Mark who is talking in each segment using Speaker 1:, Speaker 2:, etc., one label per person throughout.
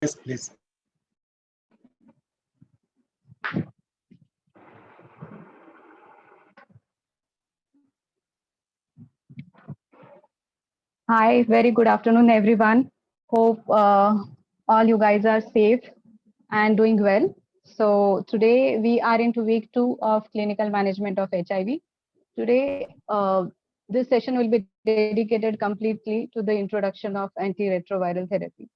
Speaker 1: Yes, please.
Speaker 2: Hi, very good afternoon, everyone. Hope all you guys are safe and doing well. So, today we are into week 2 of clinical management of HIV. Today, this session will be dedicated completely to the introduction of antiretroviral therapy.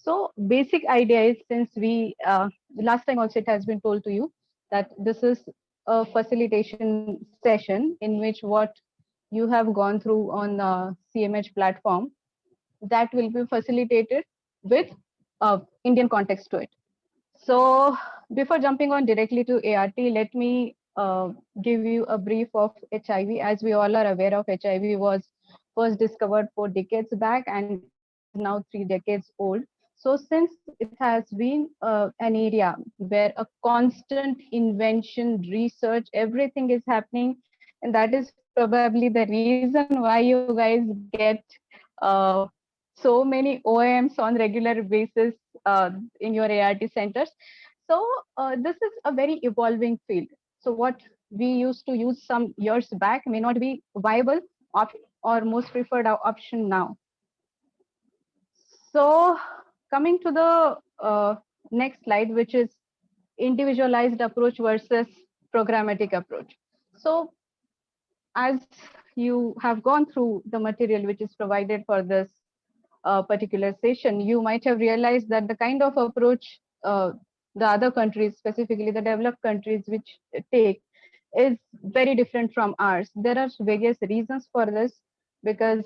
Speaker 2: So, basic idea is since we last time also it has been told to you that this is a facilitation session in which what you have gone through on CMH platform that will be facilitated with Indian context to it. So before jumping on directly to ART, let me give you a brief of HIV. As we all are aware of, HIV was first discovered 4 decades back and is now 3 decades old. So since it has been an area where a constant invention, research, everything is happening, and that is probably the reason why you guys get uh, so many OAMs on regular basis in your ART centers. So this is a very evolving field. So what we used to use some years back may not be viable or most preferred option now. So coming to the next slide, which is individualized approach versus programmatic approach. So as you have gone through the material which is provided for this particular session, you might have realized that the kind of approach the other countries, specifically the developed countries, which take is very different from ours. There are various reasons for this because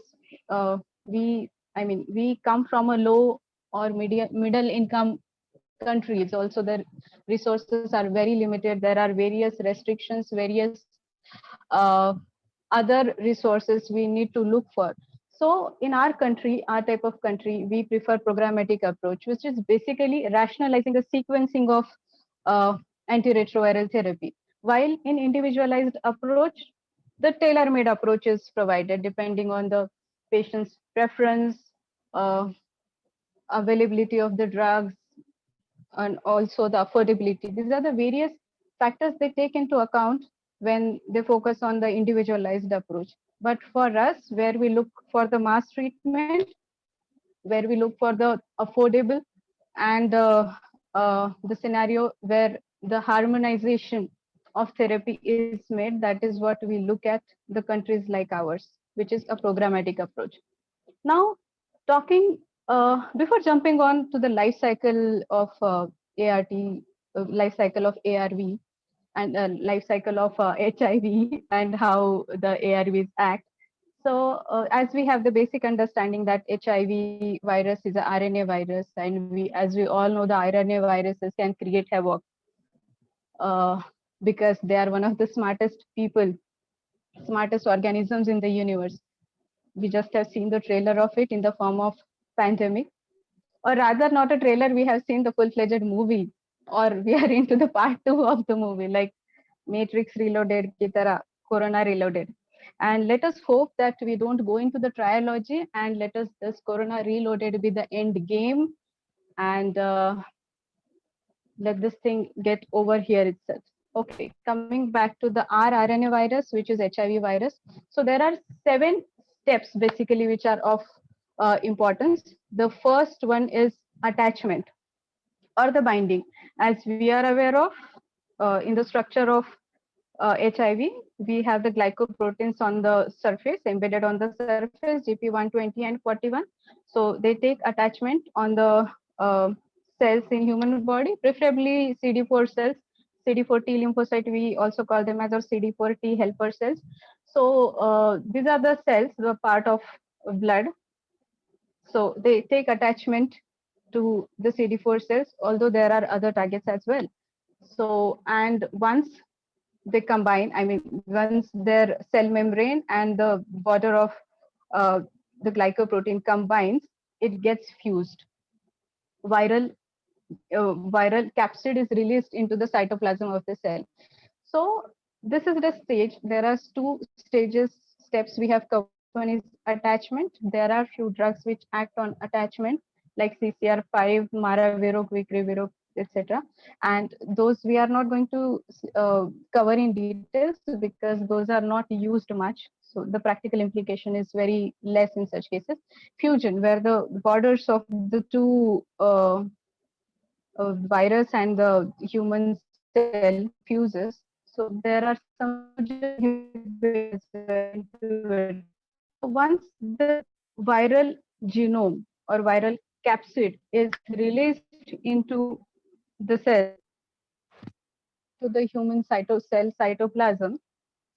Speaker 2: we, I mean, we come from a low or middle income countries. Also, the resources are very limited. There are various restrictions, various other resources we need to look for. So in our country, our type of country, we prefer programmatic approach, which is basically rationalizing the sequencing of uh, antiretroviral therapy. While in individualized approach, the tailor-made approach is provided depending on the patient's preference, uh, availability of the drugs, and also the affordability. These are the various factors they take into account when they focus on the individualized approach. But for us, where we look for the mass treatment, where we look for the affordable and the scenario where the harmonization of therapy is made, that is what we look at the countries like ours, which is a programmatic approach. Now, talking before jumping on to the life cycle of ART, life cycle of ARV, and life cycle of HIV and how the ARVs act. So, as we have the basic understanding that HIV virus is a RNA virus, and as we all know, the RNA viruses can create havoc uh, because they are one of the smartest people, smartest organisms in the universe. We just have seen the trailer of it in the form of pandemic, or rather not a trailer, we have seen the full-fledged movie, or we are into the part 2 of the movie, like Matrix Reloaded ki tarah, Corona Reloaded. And let us hope that we don't go into the trilogy, and let us this Corona Reloaded be the end game, and let this thing get over here itself. Okay, coming back to the rRNA virus, which is HIV virus. So there are 7 steps basically which are of importance. The first one is attachment or the binding. As we are aware of, in the structure of HIV, we have the glycoproteins on the surface, embedded on the surface, GP120 and 41. So they take attachment on the cells in human body, preferably CD4 cells, CD4 T lymphocyte, we also call them as our CD4 T helper cells. So these are the cells, the part of blood. So they take attachment to the CD4 cells, although there are other targets as well. So, and once they combine, I mean, once their cell membrane and the border of the glycoprotein combines, it gets fused. Viral viral capsid is released into the cytoplasm of the cell. So this is the stage. There are 2 steps we have covered. One is attachment. There are few drugs which act on attachment. like CCR5, Maraviro, Quikriviro, etc. And those we are not going to cover in details because those are not used much. So the practical implication is very less in such cases. Fusion, where the borders of the two virus and the human cell fuses. So there are some inhibitors into it. So once the viral genome or viral capsid is released into the cell, to the human cytocell cytoplasm,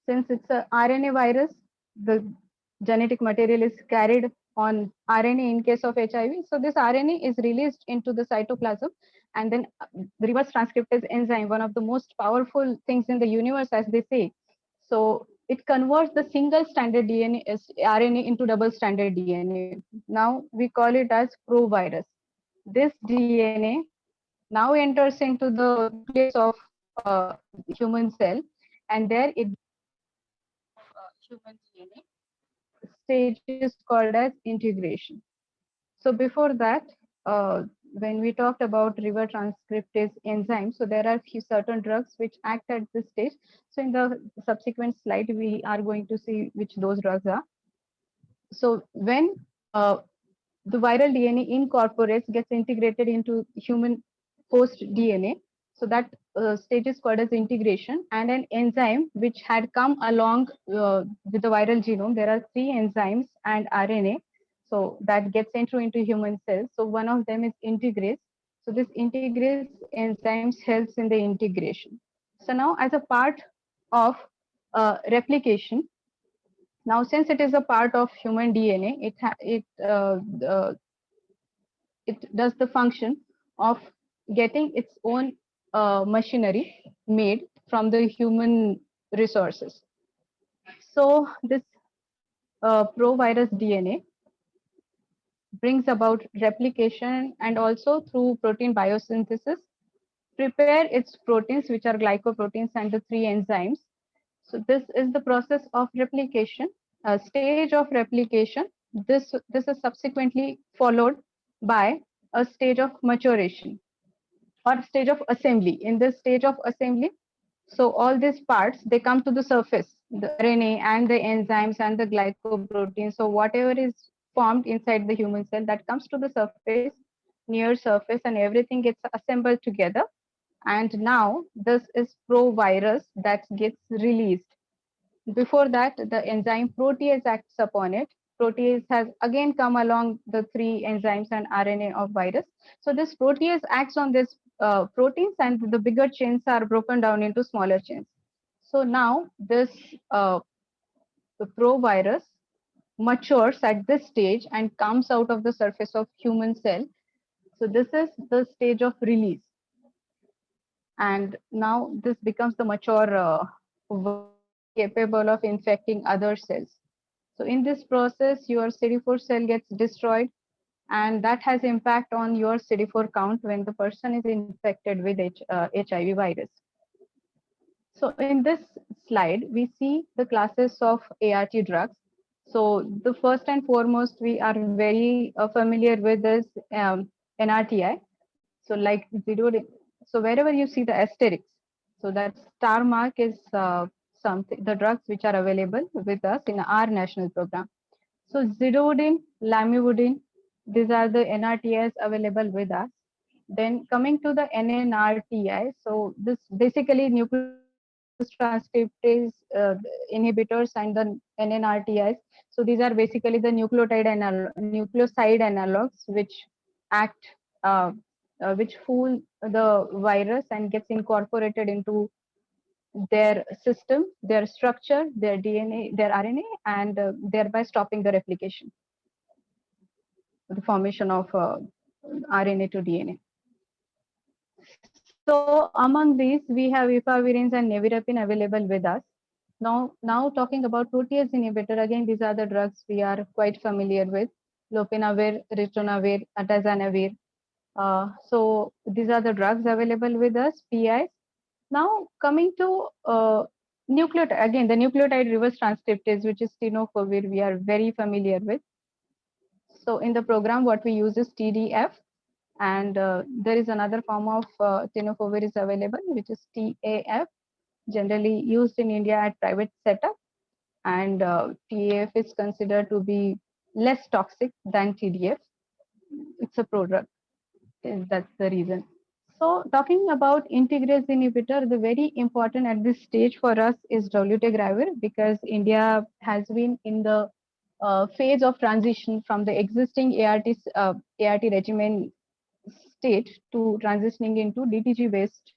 Speaker 2: since it's a RNA virus, the genetic material is carried on RNA in case of HIV. So this RNA is released into the cytoplasm, and then the reverse transcriptase enzyme, one of the most powerful things in the universe, as they say. So it converts the single stranded DNA RNA into double stranded DNA. Now we call it as provirus. This DNA now enters into the nucleus of human cell, and there it human DNA stage is called as integration. So before that, when we talked about river transcriptase enzyme, so there are few certain drugs which act at this stage. So in the subsequent slide, we are going to see which those drugs are. So when the viral DNA incorporates, gets integrated into human host DNA. So that stage is called as integration, and an enzyme which had come along with the viral genome. There are three enzymes and RNA. So that gets into human cells. So one of them is integrase. So this integrase enzymes helps in the integration. So now as a part of replication, now since it is a part of human DNA, it does the function of getting its own machinery made from the human resources. So this provirus DNA brings about replication and also through protein biosynthesis prepare its proteins, which are glycoproteins and the three enzymes. So this is the process of replication, a stage of replication. This is subsequently followed by a stage of maturation or stage of assembly. In this stage of assembly, so all these parts, they come to the surface, the RNA and the enzymes and the glycoproteins. So whatever is formed inside the human cell, that comes to the surface, near surface, and everything gets assembled together. And now this is provirus that gets released. Before that, the enzyme protease acts upon it. Protease has again come along the three enzymes and RNA of virus. So this protease acts on this proteins, and the bigger chains are broken down into smaller chains. So now this the provirus matures at this stage and comes out of the surface of human cell. So this is the stage of release. And now this becomes the mature capable of infecting other cells. So in this process, your CD4 cell gets destroyed, and that has impact on your CD4 count when the person is infected with HIV virus. So in this slide, we see the classes of ART drugs. So the first and foremost, we are very familiar with this NRTI. So like zero, so wherever you see the asterisks, so that star mark is something, the drugs which are available with us in our national program. So zidovudine, lamivudine, these are the NRTIs available with us. Then coming to the NNRTI, so this basically nucleotranscriptase inhibitors and the NNRTIs. So these are basically the nucleoside analogs which act, which fool the virus and gets incorporated into their system, their structure, their DNA, their RNA, and thereby stopping the replication, the formation of RNA to DNA. So among these, we have efavirenz and nevirapine available with us. Now talking about protease inhibitor, again, these are the drugs we are quite familiar with: lopinavir, ritonavir, atazanavir. So these are the drugs available with us, PIs. Now coming to nucleotide, again, the nucleotide reverse transcriptase, which is tenofovir, we are very familiar with. So in the program, what we use is TDF, and there is another form of tenofovir is available, which is TAF, generally used in India at private setup, and TAF is considered to be less toxic than TDF. It's a prodrug. That's the reason. So talking about integrase inhibitor, the very important at this stage for us is dolutegravir, because India has been in the phase of transition from the existing ART regimen state to transitioning into DTG based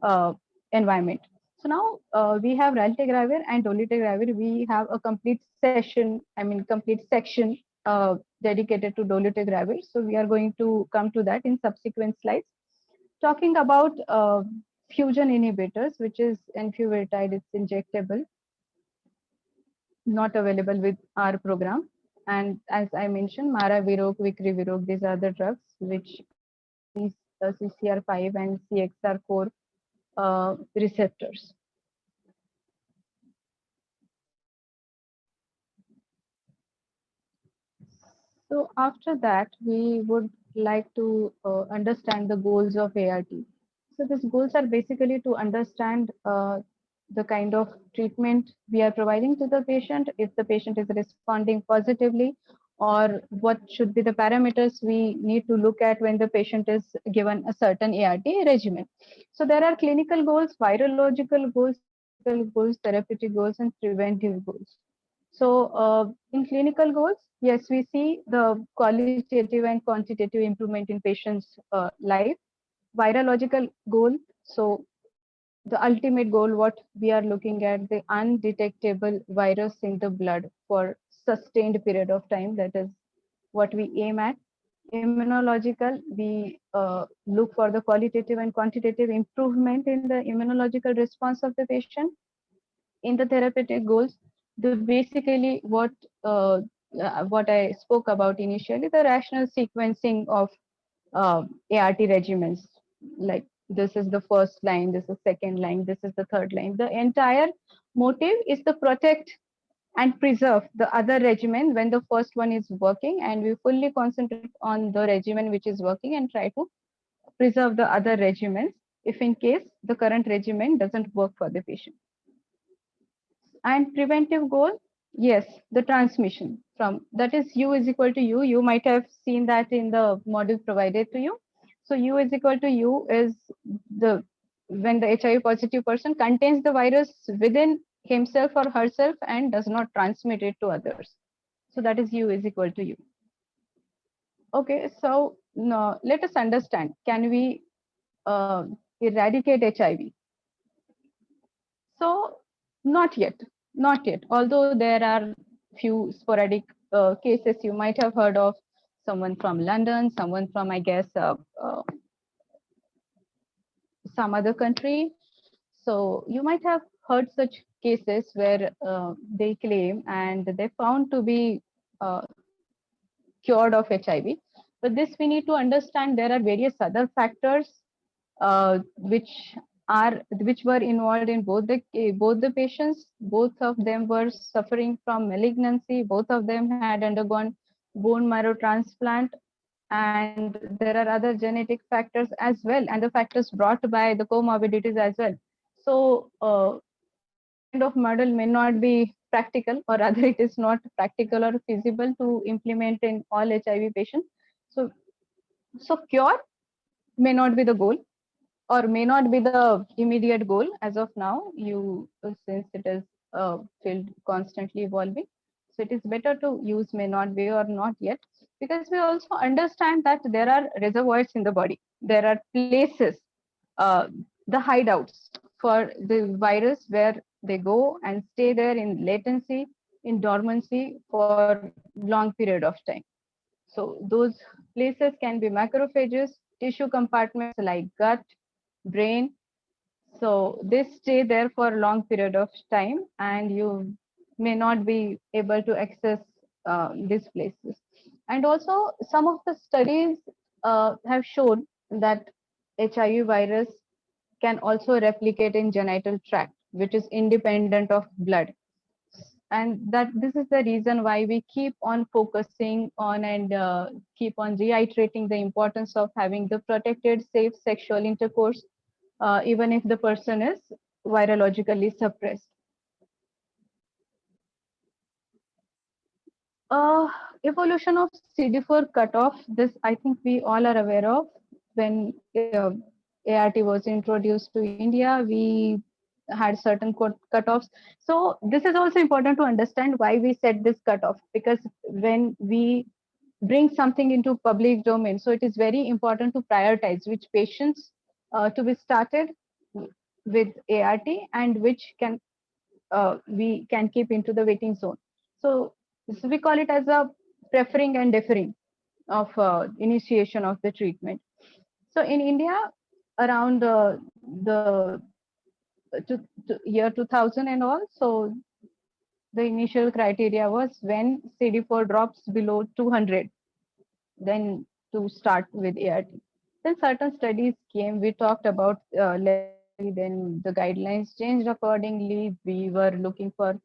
Speaker 2: uh, environment. So now we have raltegravir and dolutegravir. We have a complete section dedicated to dolutegravir. So we are going to come to that in subsequent slides. Talking about fusion inhibitors, which is enfuvirtide, it's injectable, not available with our program. And as I mentioned, Maravirok, Vikrivirok, these are the drugs which these CCR5 and CXR4 receptors. So after that, we would like to understand the goals of ART. So these goals are basically to understand the kind of treatment we are providing to the patient, if the patient is responding positively, or what should be the parameters we need to look at when the patient is given a certain ART regimen. So there are clinical goals, virological goals, goals, therapeutic goals, and preventive goals. So in clinical goals, yes, we see the qualitative and quantitative improvement in patients' life. Virological goal, so the ultimate goal, what we are looking at, the undetectable virus in the blood for sustained period of time. That is what we aim at. Immunological, we look for the qualitative and quantitative improvement in the immunological response of the patient. In the therapeutic goals, the basically what I spoke about initially, the rational sequencing of ART regimens, like this is the first line, this is second line, this is the third line. The entire motive is to protect and preserve the other regimen when the first one is working, and we fully concentrate on the regimen which is working and try to preserve the other regimens if in case the current regimen doesn't work for the patient. And preventive goal, yes, the transmission from, that is U is equal to U. You might have seen that in the module provided to you. So U is equal to U is the, when the HIV positive person contains the virus within himself or herself and does not transmit it to others. So that is U is equal to U. Okay, so now let us understand, can we eradicate HIV? So not yet, not yet. Although there are few sporadic cases you might have heard of, someone from London, someone from, I guess, some other country. So you might have heard such cases where they claim and they found to be uh, cured of HIV. But this we need to understand, there are various other factors which were involved in both the patients. Both of them were suffering from malignancy. Both of them had undergone bone marrow transplant, and there are other genetic factors as well, and the factors brought by the comorbidities as well. So this kind of model may not be practical, or rather it is not practical or feasible to implement in all HIV patients. So cure may not be the goal, or may not be the immediate goal as of now, you since it is a field constantly evolving. So it is better to use may not be or not yet, because we also understand that there are reservoirs in the body, there are places, uh, the hideouts for the virus, where they go and stay there in latency, in dormancy for long period of time. So those places can be macrophages, tissue compartments like gut, brain. So they stay there for a long period of time, and you may not be able to access these places. And also, some of the studies have shown that HIV virus can also replicate in genital tract, which is independent of blood. and that this is the reason why we keep on focusing on and keep on reiterating the importance of having the protected, safe sexual intercourse, even if the person is virologically suppressed. Uh, Evolution of CD4 cutoff. This I think we all are aware of. When ART was introduced to India, we had certain cutoffs. So this is also important to understand why we set this cutoff, because when we bring something into public domain, so it is very important to prioritize which patients to be started with ART and which can we can keep into the waiting zone. So, so we call it as a preferring and deferring of initiation of the treatment. So in India, around the year 2000 and all, so the initial criteria was when CD4 drops below 200, then to start with ART. Then certain studies came, we talked about then the guidelines changed accordingly. We were looking for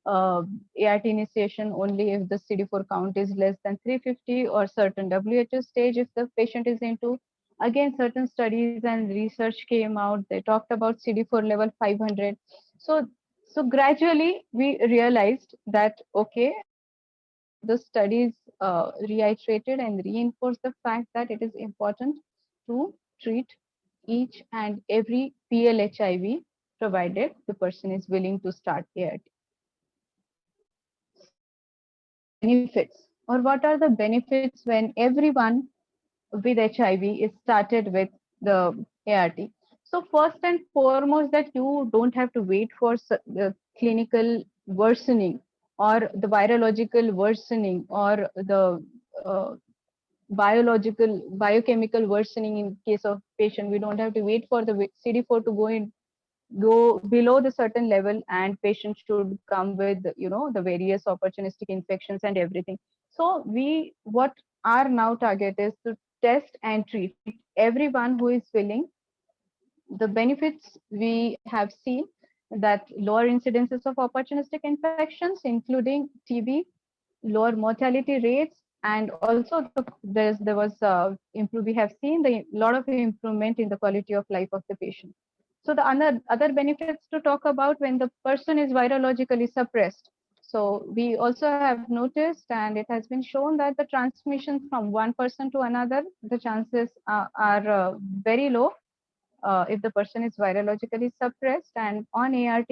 Speaker 2: ART initiation only if the CD4 count is less than 350 or certain WHO stage if the patient is into. Again, certain studies and research came out. They talked about CD4 level 500. So, so gradually we realized that okay, the studies reiterated and reinforced the fact that it is important to treat each and every PLHIV provided the person is willing to start ART. So what are the benefits, or what are the benefits when everyone with HIV is started with the ART? So first and foremost, that you don't have to wait for the clinical worsening or the virological worsening or the uh, biochemical worsening in case of patient. We don't have to wait for the CD4 to go below the certain level, and patient should come with the various opportunistic infections and everything. So we what our now target is to test and treat everyone who is willing. The benefits we have seen that lower incidences of opportunistic infections including TB, lower mortality rates, and also there was we have seen the lot of improvement in the quality of life of the patient. So the other benefits to talk about when the person is virologically suppressed. So we also have noticed, and it has been shown that the transmission from one person to another, the chances are very low if the person is virologically suppressed and on ART.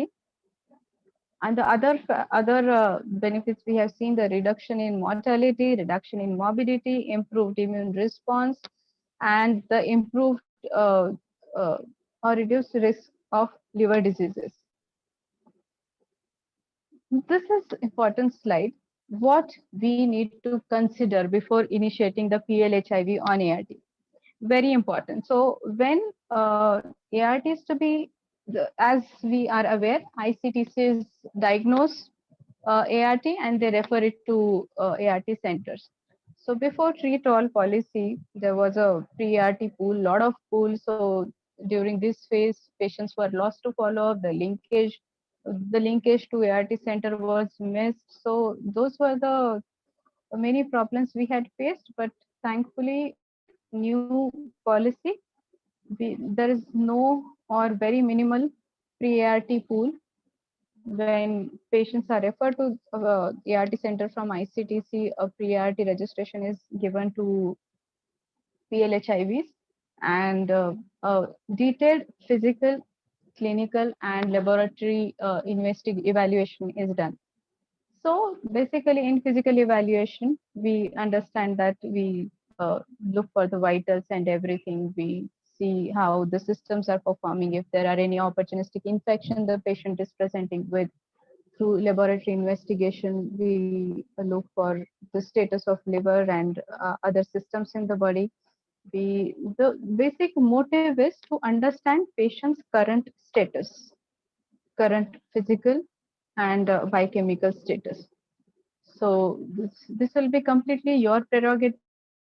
Speaker 2: And the other benefits we have seen, the reduction in mortality, reduction in morbidity, improved immune response, and the improved uh, or reduced risk of liver diseases. This is important slide. What we need to consider before initiating the PLHIV on ART. Very important. So when ART is to be, as we are aware, ICTCs diagnose ART and they refer it to ART centers. So before treat all policy, there was a pre-ART pool, lot of pools. So during this phase, patients were lost to follow-up. The linkage to ART center was missed. So those were the many problems we had faced. But thankfully, with new policy, there is no or very minimal pre-ART pool. When patients are referred to ART center from ICTC, a pre-ART registration is given to PLHIVs, and a detailed physical, clinical, and laboratory evaluation is done. So basically, in physical evaluation, we understand that we look for the vitals and everything. We see how the systems are performing. If there are any opportunistic infection the patient is presenting with, through laboratory investigation, we look for the status of liver and other systems in the body. The basic motive is to understand patient's current status, current physical and biochemical status. So this will be completely your prerogative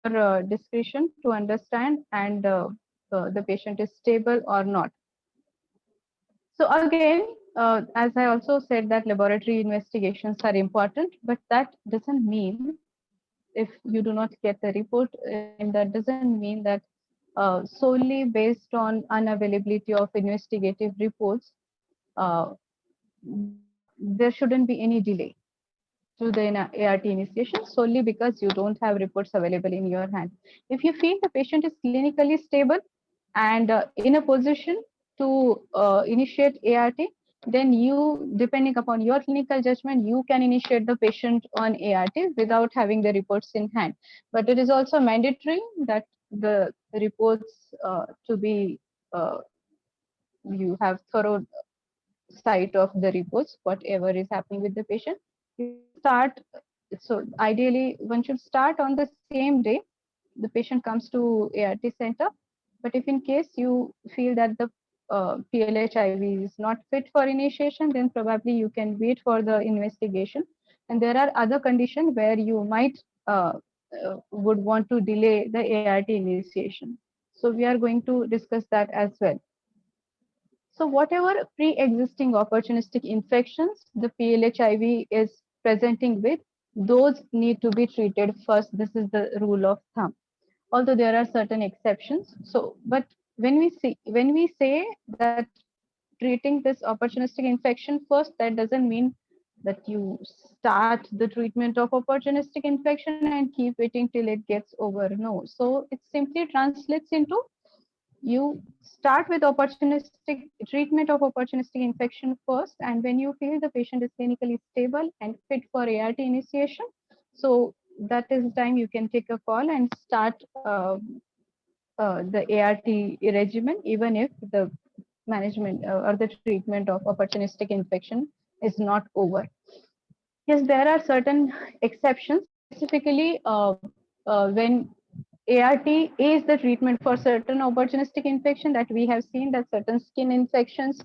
Speaker 2: or your discretion to understand and the patient is stable or not. So again, As I also said that laboratory investigations are important, but that doesn't mean if you do not get the report in time, that doesn't mean that solely based on unavailability of investigative reports, uh, there shouldn't be any delay to the ART initiation solely because you don't have reports available in your hand. If you feel the patient is clinically stable and in a position to initiate ART, then you, depending upon your clinical judgment, you can initiate the patient on ART without having the reports in hand. But it is also mandatory that the reports to be, you have thorough sight of the reports, whatever is happening with the patient. You should start, so ideally, one should start on the same day the patient comes to ART center. But if in case you feel that the PLHIV is not fit for initiation, then probably you can wait for the investigation. And there are other conditions where you might would want to delay the ART initiation. So we are going to discuss that as well. So whatever pre-existing opportunistic infections the PLHIV is presenting with, those need to be treated first. This is the rule of thumb. Although there are certain exceptions. So, but when we say that treating this opportunistic infection first, that doesn't mean that you start the treatment of opportunistic infection and keep waiting till it gets over. No. So it simply translates into you start with opportunistic treatment of opportunistic infection first, and when you feel the patient is clinically stable and fit for ART initiation, so that is the time you can take a call and start the ART regimen, even if the management or the treatment of opportunistic infection is not over. Yes, there are certain exceptions, specifically when ART is the treatment for certain opportunistic infection that we have seen that certain skin infections,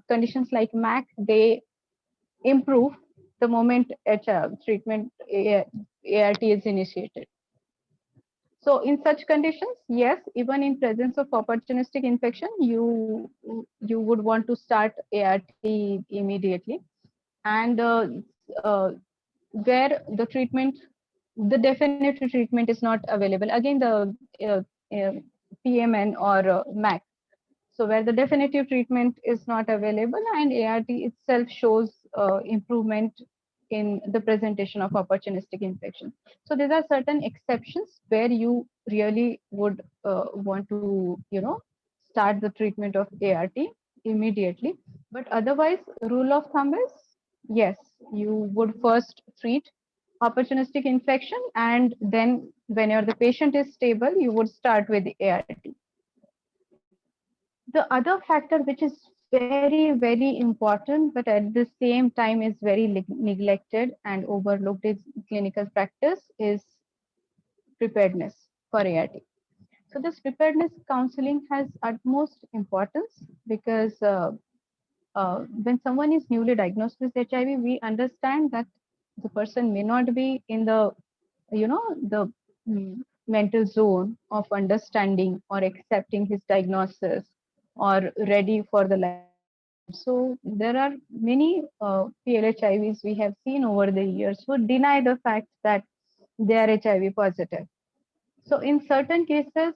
Speaker 2: conditions like MAC, they improve the moment treatment ART is initiated. So in such conditions, yes, even in presence of opportunistic infection, you would want to start ART immediately. And where the treatment, the definitive treatment is not available. Again, the uh, PMN or MAC. So where the definitive treatment is not available and ART itself shows improvement in the presentation of opportunistic infection. So there are certain exceptions where you really would want to, start the treatment of ART immediately. But otherwise, rule of thumb is yes, you would first treat opportunistic infection, and then whenever the patient is stable, you would start with ART. The other factor which is very, very important, but at the same time is very neglected and overlooked in clinical practice, is preparedness for ART. So this preparedness counseling has utmost importance because when someone is newly diagnosed with HIV, we understand that the person may not be in the, the mental zone of understanding or accepting his diagnosis or ready for the life. So there are many PLHIVs we have seen over the years who deny the fact that they are HIV positive. So in certain cases,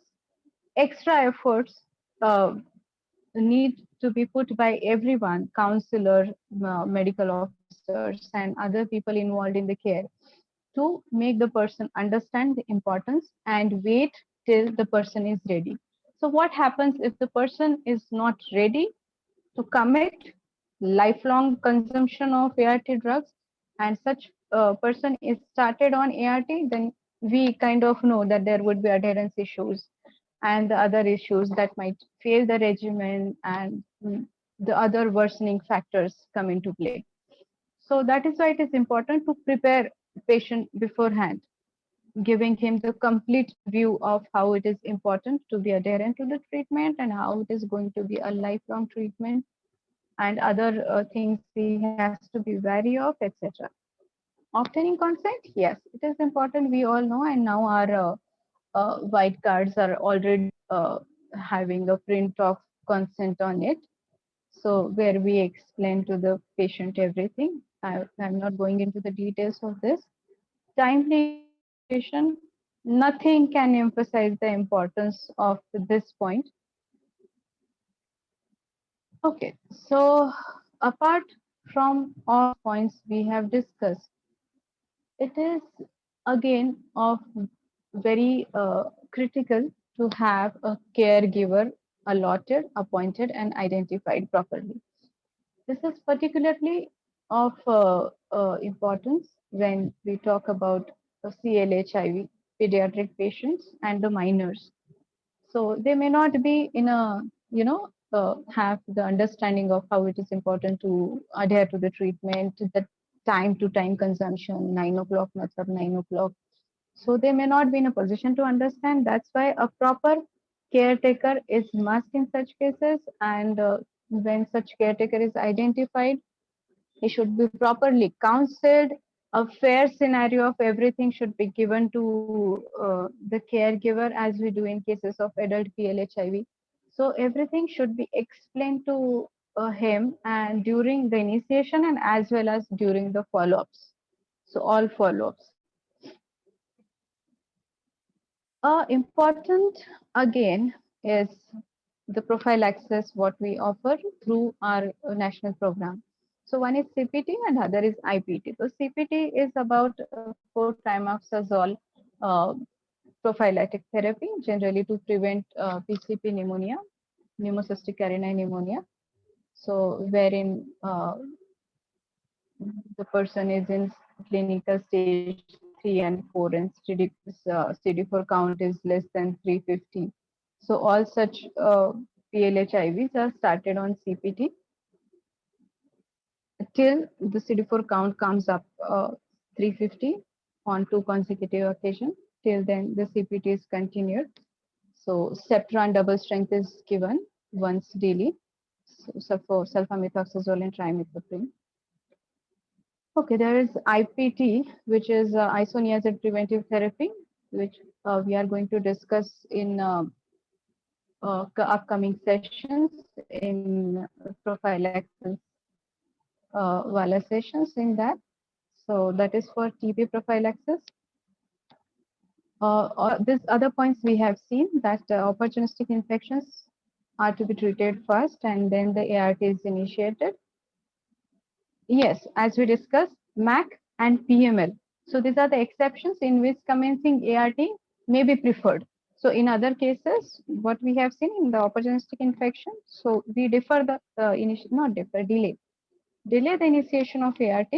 Speaker 2: extra efforts uh, need to be put by everyone, counselor, medical officers, and other people involved in the care, to make the person understand the importance and wait till the person is ready. So what happens if the person is not ready to commit lifelong consumption of ART drugs, and such a person is started on ART, then we kind of know that there would be adherence issues and the other issues that might fail the regimen, and the other worsening factors come into play. So that is why it is important to prepare patient beforehand, giving him the complete view of how it is important to be adherent to the treatment and how it is going to be a lifelong treatment and other things he has to be wary of, etc. Obtaining consent, yes, it is important. We all know, and now our white cards are already having a print of consent on it. So where we explain to the patient everything. I'm not going into the details of this. Timely initiation, nothing can emphasize the importance of this point. Okay, so apart from all points we have discussed, it is again of very critical to have a caregiver allotted, appointed, and identified properly. This is particularly of importance when we talk about CLHIV, pediatric patients, and the minors. So they may not be in a, have the understanding of how it is important to adhere to the treatment, the time to time consumption, 9 o'clock, matlab 9 o'clock. So they may not be in a position to understand. That's why a proper caretaker is must in such cases. And when such caretaker is identified, he should be properly counseled. A fair scenario of everything should be given to the caregiver, as we do in cases of adult PLHIV. So everything should be explained to him, and during the initiation and as well as during the follow-ups. So all follow-ups. Important again is the prophylaxis what we offer through our national program. So one is CPT and other is IPT. So CPT is about 4-trimoxazole uh, prophylactic therapy, generally to prevent PCP pneumonia, pneumocystic carinae pneumonia. So wherein the person is in clinical stage 3 and 4 and CD4 count is less than 350. So all such PLHIVs are started on CPT till the CD4 count comes up 350 on 2 consecutive occasions. Till then, the CPT is continued. So Septran double strength is given once daily. So for sulfamethoxazole and trimethoprim. Okay, there is IPT, which is isoniazid preventive therapy, which we are going to discuss in upcoming sessions in prophylaxis wala sessions in that. So that is for TB prophylaxis. These other points we have seen that opportunistic infections are to be treated first and then the ART is initiated. Yes, as we discussed, MAC and PML. So these are the exceptions in which commencing ART may be preferred. So in other cases, what we have seen in the opportunistic infection, so we defer the not defer, delay the initiation of ART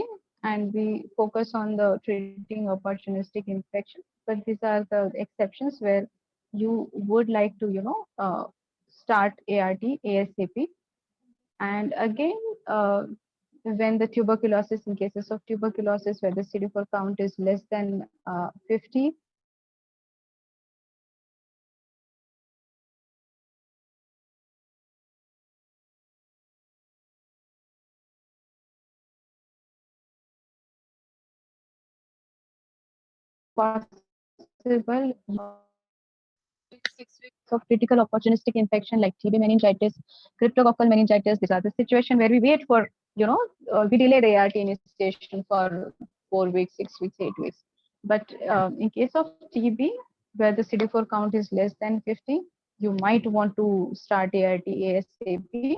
Speaker 2: and we focus on the treating opportunistic infection. But these are the exceptions where you would like to, start ART ASAP. And again, when the tuberculosis, in cases of tuberculosis where the CD4 count is less than 50, possible of critical opportunistic infection like TB meningitis, cryptococcal meningitis. These are the situation where we wait for, we delay the ART initiation for 4 weeks, 6 weeks, 8 weeks. But in case of TB, where the CD4 count is less than 50, you might want to start ART ASAP.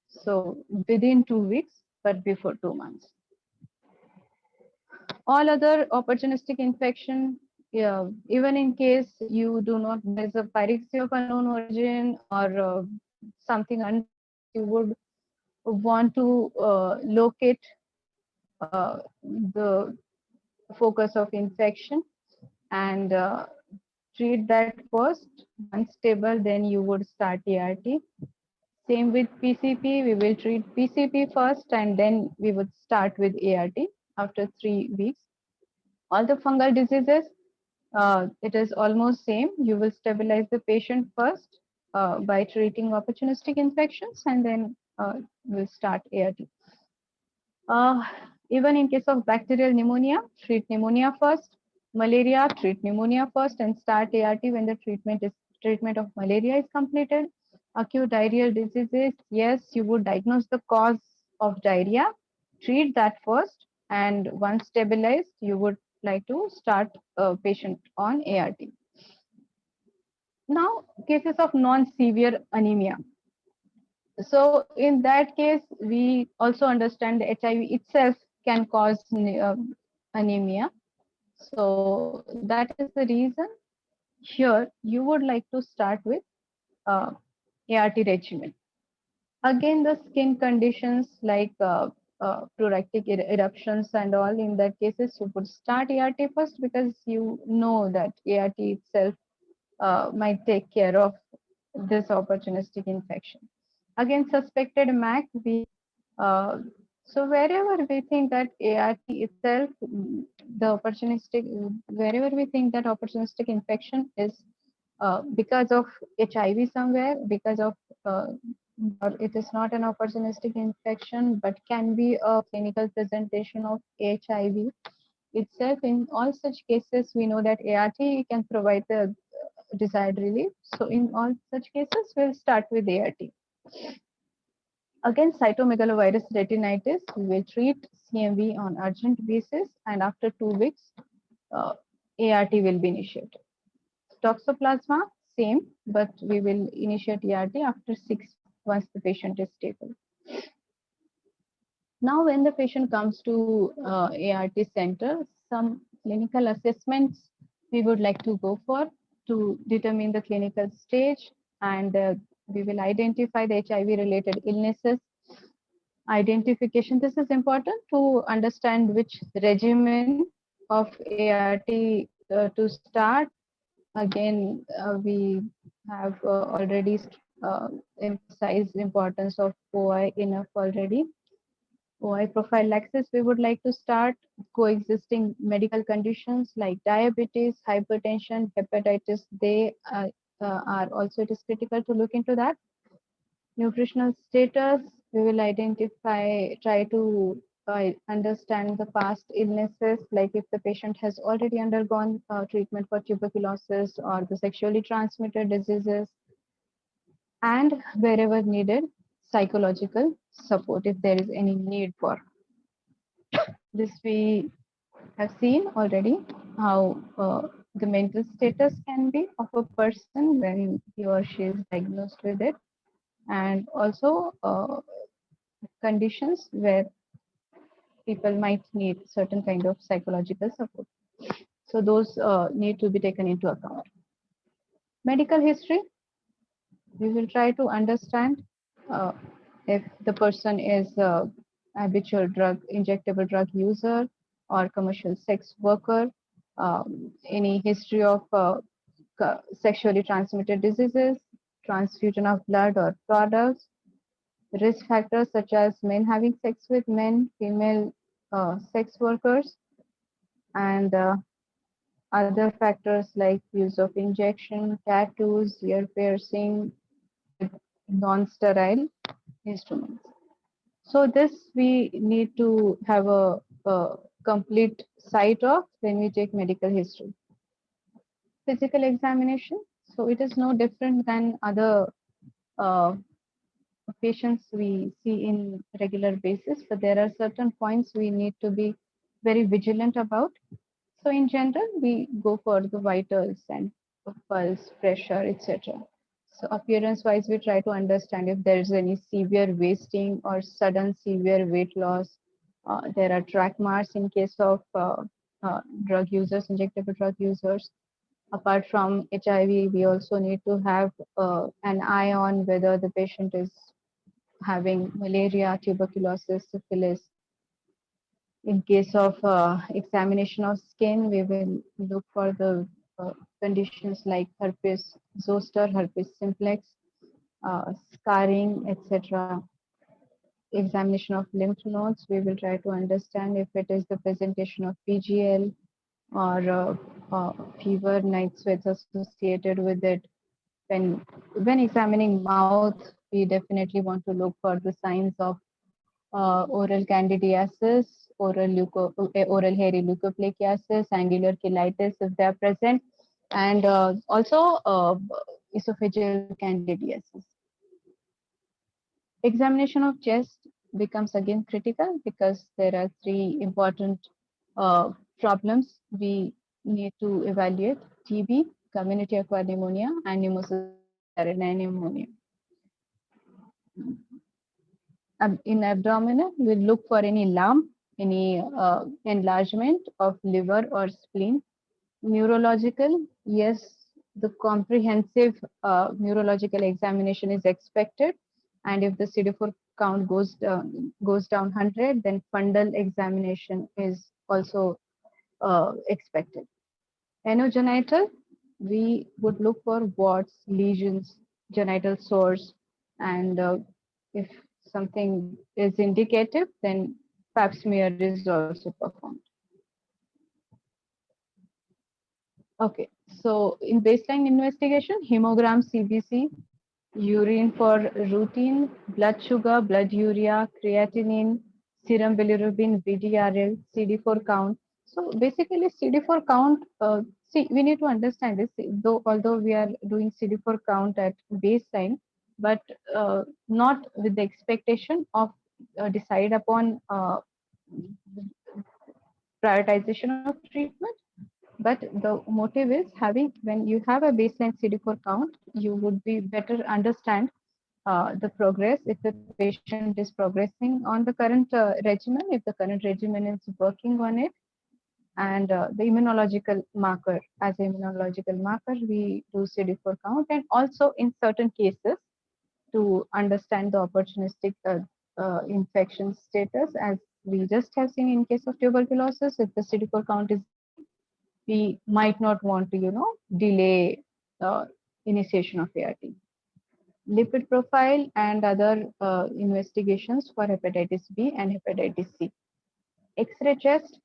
Speaker 2: So within 2 weeks, but before 2 months. All other opportunistic infection, yeah, even in case you do not, there's a pyrexia of unknown origin or something you would want to locate the focus of infection and treat that first. Once stable, then you would start ART. Same with PCP, we will treat PCP first and then we would start with ART after 3 weeks. All the fungal diseases, it is almost same. You will stabilize the patient first by treating opportunistic infections and then we'll start ART. Uh, Even in case of bacterial pneumonia, treat pneumonia first. Malaria, treat pneumonia first and start ART when the treatment of malaria is completed. Acute diarrheal diseases, yes, you would diagnose the cause of diarrhea, treat that first, and once stabilized, you would like to start a patient on ART. Now, cases of non-severe anemia. So in that case, we also understand the HIV itself can cause anemia. So that is the reason here you would like to start with uh, ART regimen. Again, the skin conditions like pruritic eruptions and all, in that cases, you would start ART first because you know that ART itself might take care of this opportunistic infection. Again, suspected MAC, uh, so wherever we think that ART itself, the opportunistic, wherever we think that opportunistic infection is because of HIV somewhere, because of, or it is not an opportunistic infection, but can be a clinical presentation of HIV itself. In all such cases, we know that ART can provide the desired relief. So in all such cases, we'll start with ART. Again, cytomegalovirus retinitis, we will treat CMV on urgent basis, and after 2 weeks, uh, ART will be initiated. Toxoplasma, same, but we will initiate ART after 6 once the patient is stable. Now, when the patient comes to ART center, some clinical assessments we would like to go for to determine the clinical stage, and we will identify the HIV related illnesses. Identification, this is important to understand which regimen of ART to start. Again, we have already emphasized importance of OI enough already. OI prophylaxis, we would like to start coexisting medical conditions like diabetes, hypertension, hepatitis. They are also, it is critical to look into that. Nutritional status, we will identify, try to understand the past illnesses, like if the patient has already undergone treatment for tuberculosis or the sexually transmitted diseases, and wherever needed, psychological support if there is any need for. This we have seen already how the mental status can be of a person when he or she is diagnosed with it, and also conditions where people might need certain kind of psychological support. So those need to be taken into account. Medical history, we will try to understand uh, if the person is a habitual injectable drug user or commercial sex worker, any history of sexually transmitted diseases, transfusion of blood or products, risk factors such as men having sex with men, female sex workers, and other factors like use of injection, tattoos, ear piercing with non-sterile instruments. So this we need to have a complete sight of when we take medical history. Physical examination. So it is no different than other uh, patients we see in regular basis, but there are certain points we need to be very vigilant about. So in general, we go for the vitals and pulse, pressure, etc. So appearance wise, we try to understand if there is any severe wasting or sudden severe weight loss. There are track marks in case of drug users, injectable drug users. Apart from HIV, we also need to have an eye on whether the patient is having malaria, tuberculosis, syphilis. In case of examination of skin, we will look for the conditions like herpes zoster, herpes simplex, scarring, etc. Examination of lymph nodes, we will try to understand if it is the presentation of PGL or fever, night sweats associated with it. When examining mouth, we definitely want to look for the signs of oral candidiasis, oral hairy leukoplakiasis, angular cheilitis if they are present, and also esophageal candidiasis. Examination of chest becomes again critical because there are three important uh, problems we need to evaluate: TB, community acquired pneumonia, and pneumocystis pneumonia. In abdominal, we look for any lump, any enlargement of liver or spleen. Neurological, yes, the comprehensive neurological examination is expected, and if the CD4 count goes down 100, then fundal examination is also expected. Anogenital, we would look for warts, lesions, genital sores, and if something is indicative, then pap smear is also performed. Okay, so in baseline investigation, hemogram, CBC, urine for routine, blood sugar, blood urea, creatinine, serum bilirubin, VDRL, CD4 count. So basically, CD4 count. See, we need to understand this. Though although we are doing CD4 count at baseline, but not with the expectation of decide upon prioritization of treatment. But the motive is having when you have a baseline CD4 count, you would be better understand the progress if the patient is progressing on the current regimen, if the current regimen is working on it, and the immunological marker. As immunological marker, we do CD4 count, and also in certain cases to understand the opportunistic infection status, as we just have seen in case of tuberculosis. If the CD4 count is high, we might not want to, delay uh, initiation of ART. Lipid profile and other investigations for hepatitis B and hepatitis C. X-ray chest,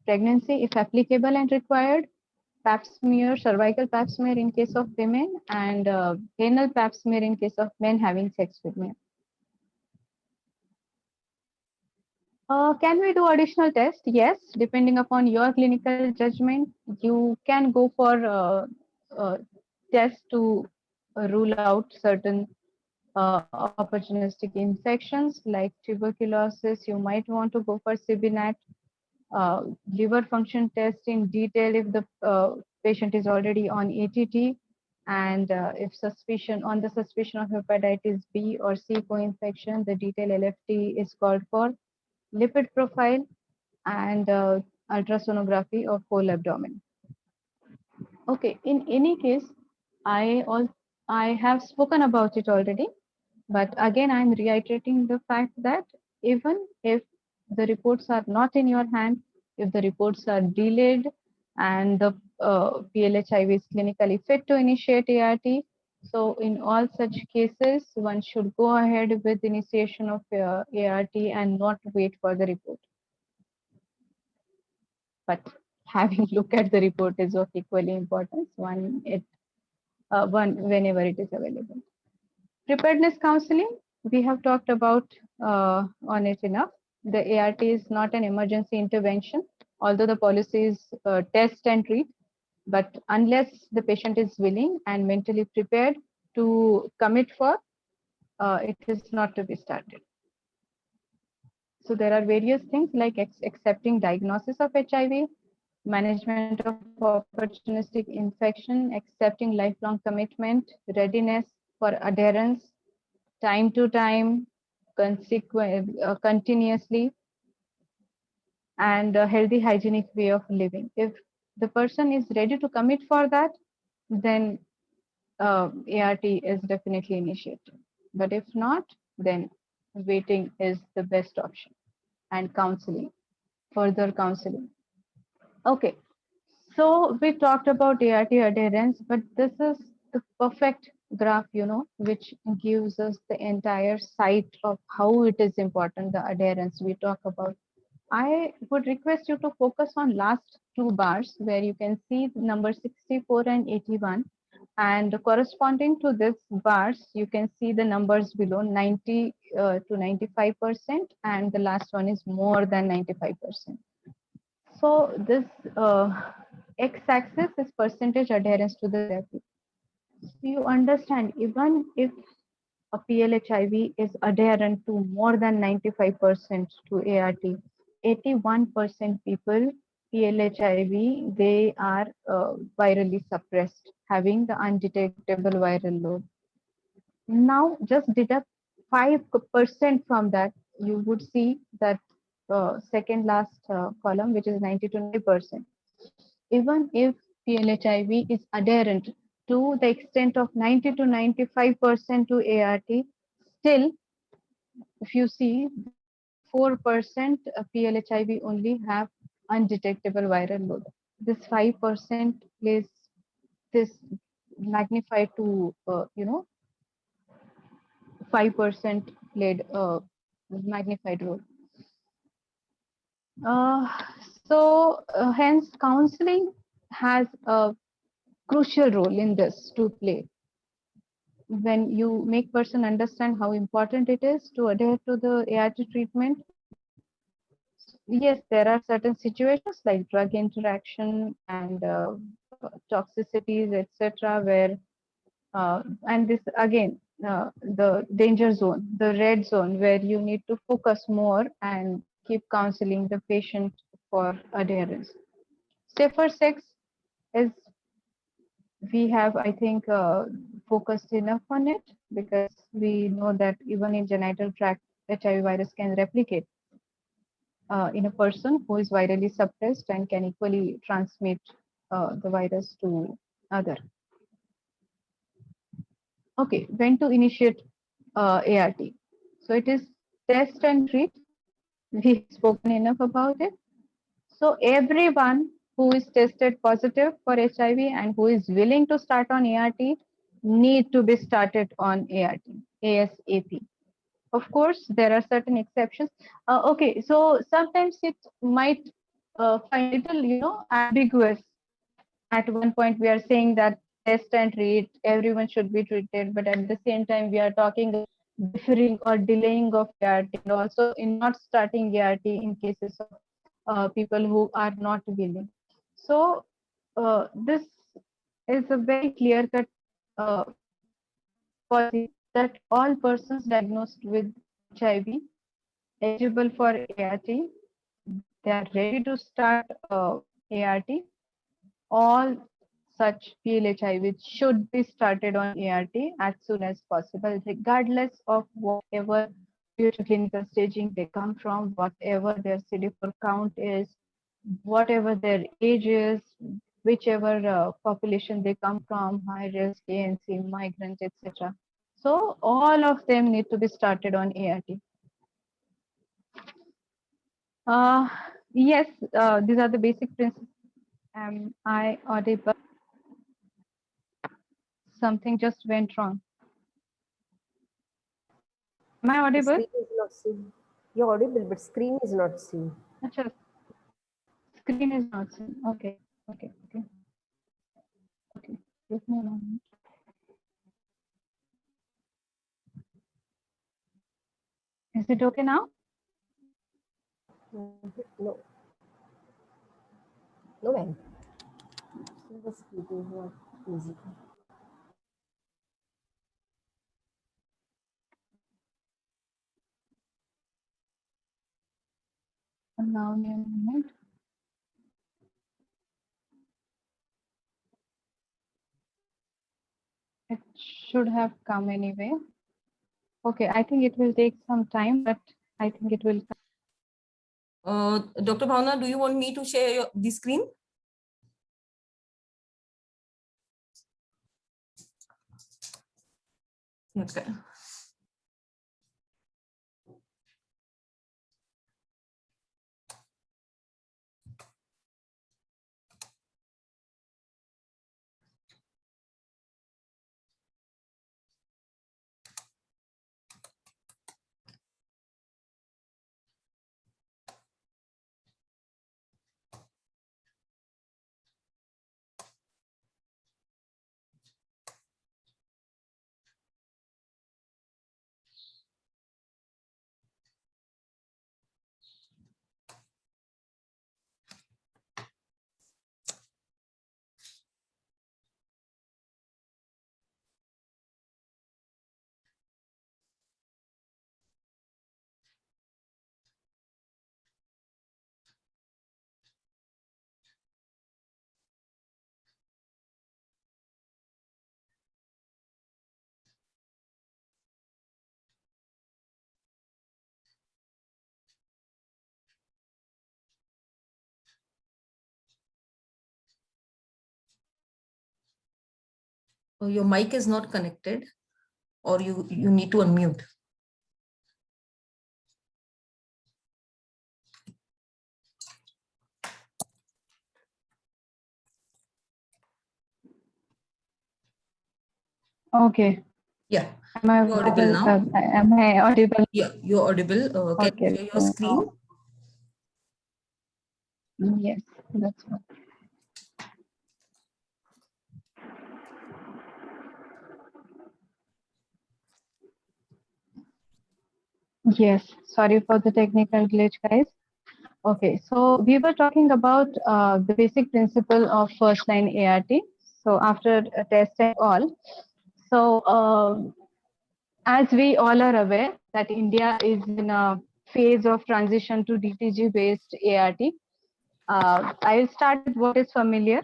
Speaker 2: pregnancy if applicable and required, pap smear, cervical pap smear in case of women, and anal pap smear in case of men having sex with men. Can we do additional tests? Yes, depending upon your clinical judgment, you can go for tests to rule out certain opportunistic infections like tuberculosis. You might want to go for CBNAT, liver function test in detail if the patient is already on ATT, and if suspicion on the suspicion of hepatitis B or C co-infection, the detailed LFT is called for. Lipid profile and ultrasonography of whole abdomen. Okay, in any case, I all I have spoken about it already, but again, I'm reiterating the fact that even if the reports are not in your hand, if the reports are delayed and the PLHIV is clinically fit to initiate ART, so in all such cases, one should go ahead with initiation of ART and not wait for the report. But having look at the report is of equally importance one whenever it is available. Preparedness counseling, we have talked about on it enough. The ART is not an emergency intervention, although the policy is test and treat. But unless the patient is willing and mentally prepared to commit for, it is not to be started. So there are various things like accepting diagnosis of HIV, management of opportunistic infection, accepting lifelong commitment, readiness for adherence, time to time, continuously, and a healthy hygienic way of living. If the person is ready to commit for that, then ART is definitely initiated. But if not, then waiting is the best option, and counseling, further counseling. Okay, so we talked about ART adherence, but this is the perfect graph, which gives us the entire sight of how it is important, the adherence we talk about. I would request you to focus on last two bars where you can see the number 64 and 81, and corresponding to this bars, you can see the numbers below 90 to 95%, and the last one is more than 95%. So this x-axis is percentage adherence to the therapy. So you understand, even if a PLHIV is adherent to more than 95% to ART. 81% people PLHIV, they are virally suppressed, having the undetectable viral load. Now, just deduct 5% from that, you would see that second last column, which is 90 to 90%. Even if PLHIV is adherent to the extent of 90 to 95% to ART, still, if you see, 4% PLHIV only have undetectable viral load. This 5% is this magnified to 5% played a magnified role. Hence, counseling has a crucial role in this to play. When you make person understand how important it is to adhere to the ART treatment, yes, there are certain situations like drug interaction and toxicities, etc., where and this again the danger zone, the red zone, where you need to focus more and keep counseling the patient for adherence. Safer sex is, we have, I think, focused enough on it, because we know that even in genital tract, HIV virus can replicate in a person who is virally suppressed and can equally transmit the virus to other. Okay, when to initiate ART? So it is test and treat. We've spoken enough about it. So everyone who is tested positive for HIV and who is willing to start on ART need to be started on ART ASAP. Of course, there are certain exceptions. Okay, so sometimes it might find it a little, ambiguous. At one point, we are saying that test and treat, everyone should be treated, but at the same time, we are talking deferring or delaying of ART, and also in not starting ART in cases of people who are not willing. So this is a very clear-cut policy that all persons diagnosed with HIV eligible for ART, they are ready to start ART. All such PLHIV should be started on ART as soon as possible, regardless of whatever clinical staging they come from, whatever their CD4 count is, whatever their age is, whichever population they come from, high risk, ANC, migrants, etc. So all of them need to be started on ART. Yes, these are the basic principles. Am I audible? Something just went wrong. Am I audible?
Speaker 1: Screen is not seen. You're audible, but screen is not seen.
Speaker 2: Achha. Screen is not seen. Okay. Okay. Okay. Okay. Give me a moment. Is it okay now?
Speaker 1: No. No, ma'am. The screen is not visible.
Speaker 2: Allow me a moment. It should have come anyway. Okay, I think it will take some time, but I think it will come.
Speaker 3: Dr. Bhavna, do you want me to share the screen? Okay. Your mic is not connected, or you need to unmute.
Speaker 2: Okay.
Speaker 3: Yeah,
Speaker 2: Am I
Speaker 3: you're audible now.
Speaker 2: am I audible?
Speaker 3: Yeah, you're audible. Can you
Speaker 2: Okay.
Speaker 3: share your screen?
Speaker 2: Yes, that's fine. Yes, sorry for the technical glitch, guys. Okay, so we were talking about the basic principle of first line ART. So after a test and all, so as we all are aware that India is in a phase of transition to DTG based ART. I'll start with what is familiar.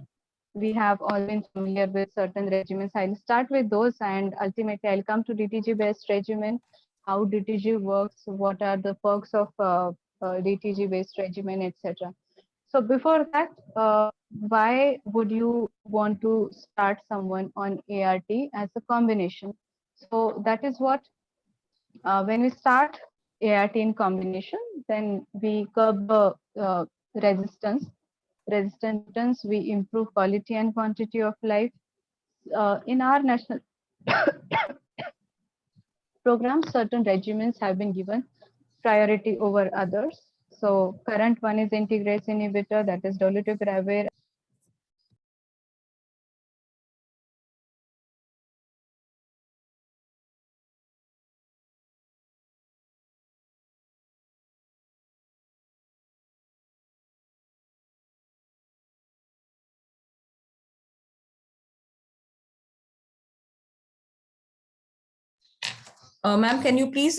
Speaker 2: We have all been familiar with certain regimens. I'll start with those, and ultimately I'll come to DTG based regimen, how DTG works, what are the perks of DTG based regimen, etc. So before that, why would you want to start someone on ART as a combination? So that is what, when we start ART in combination, then we curb the resistance, we improve quality and quantity of life. In our national program, certain regimens have been given priority over others. So current one is integrase inhibitor, that is dolutegravir.
Speaker 3: Ma'am, can you please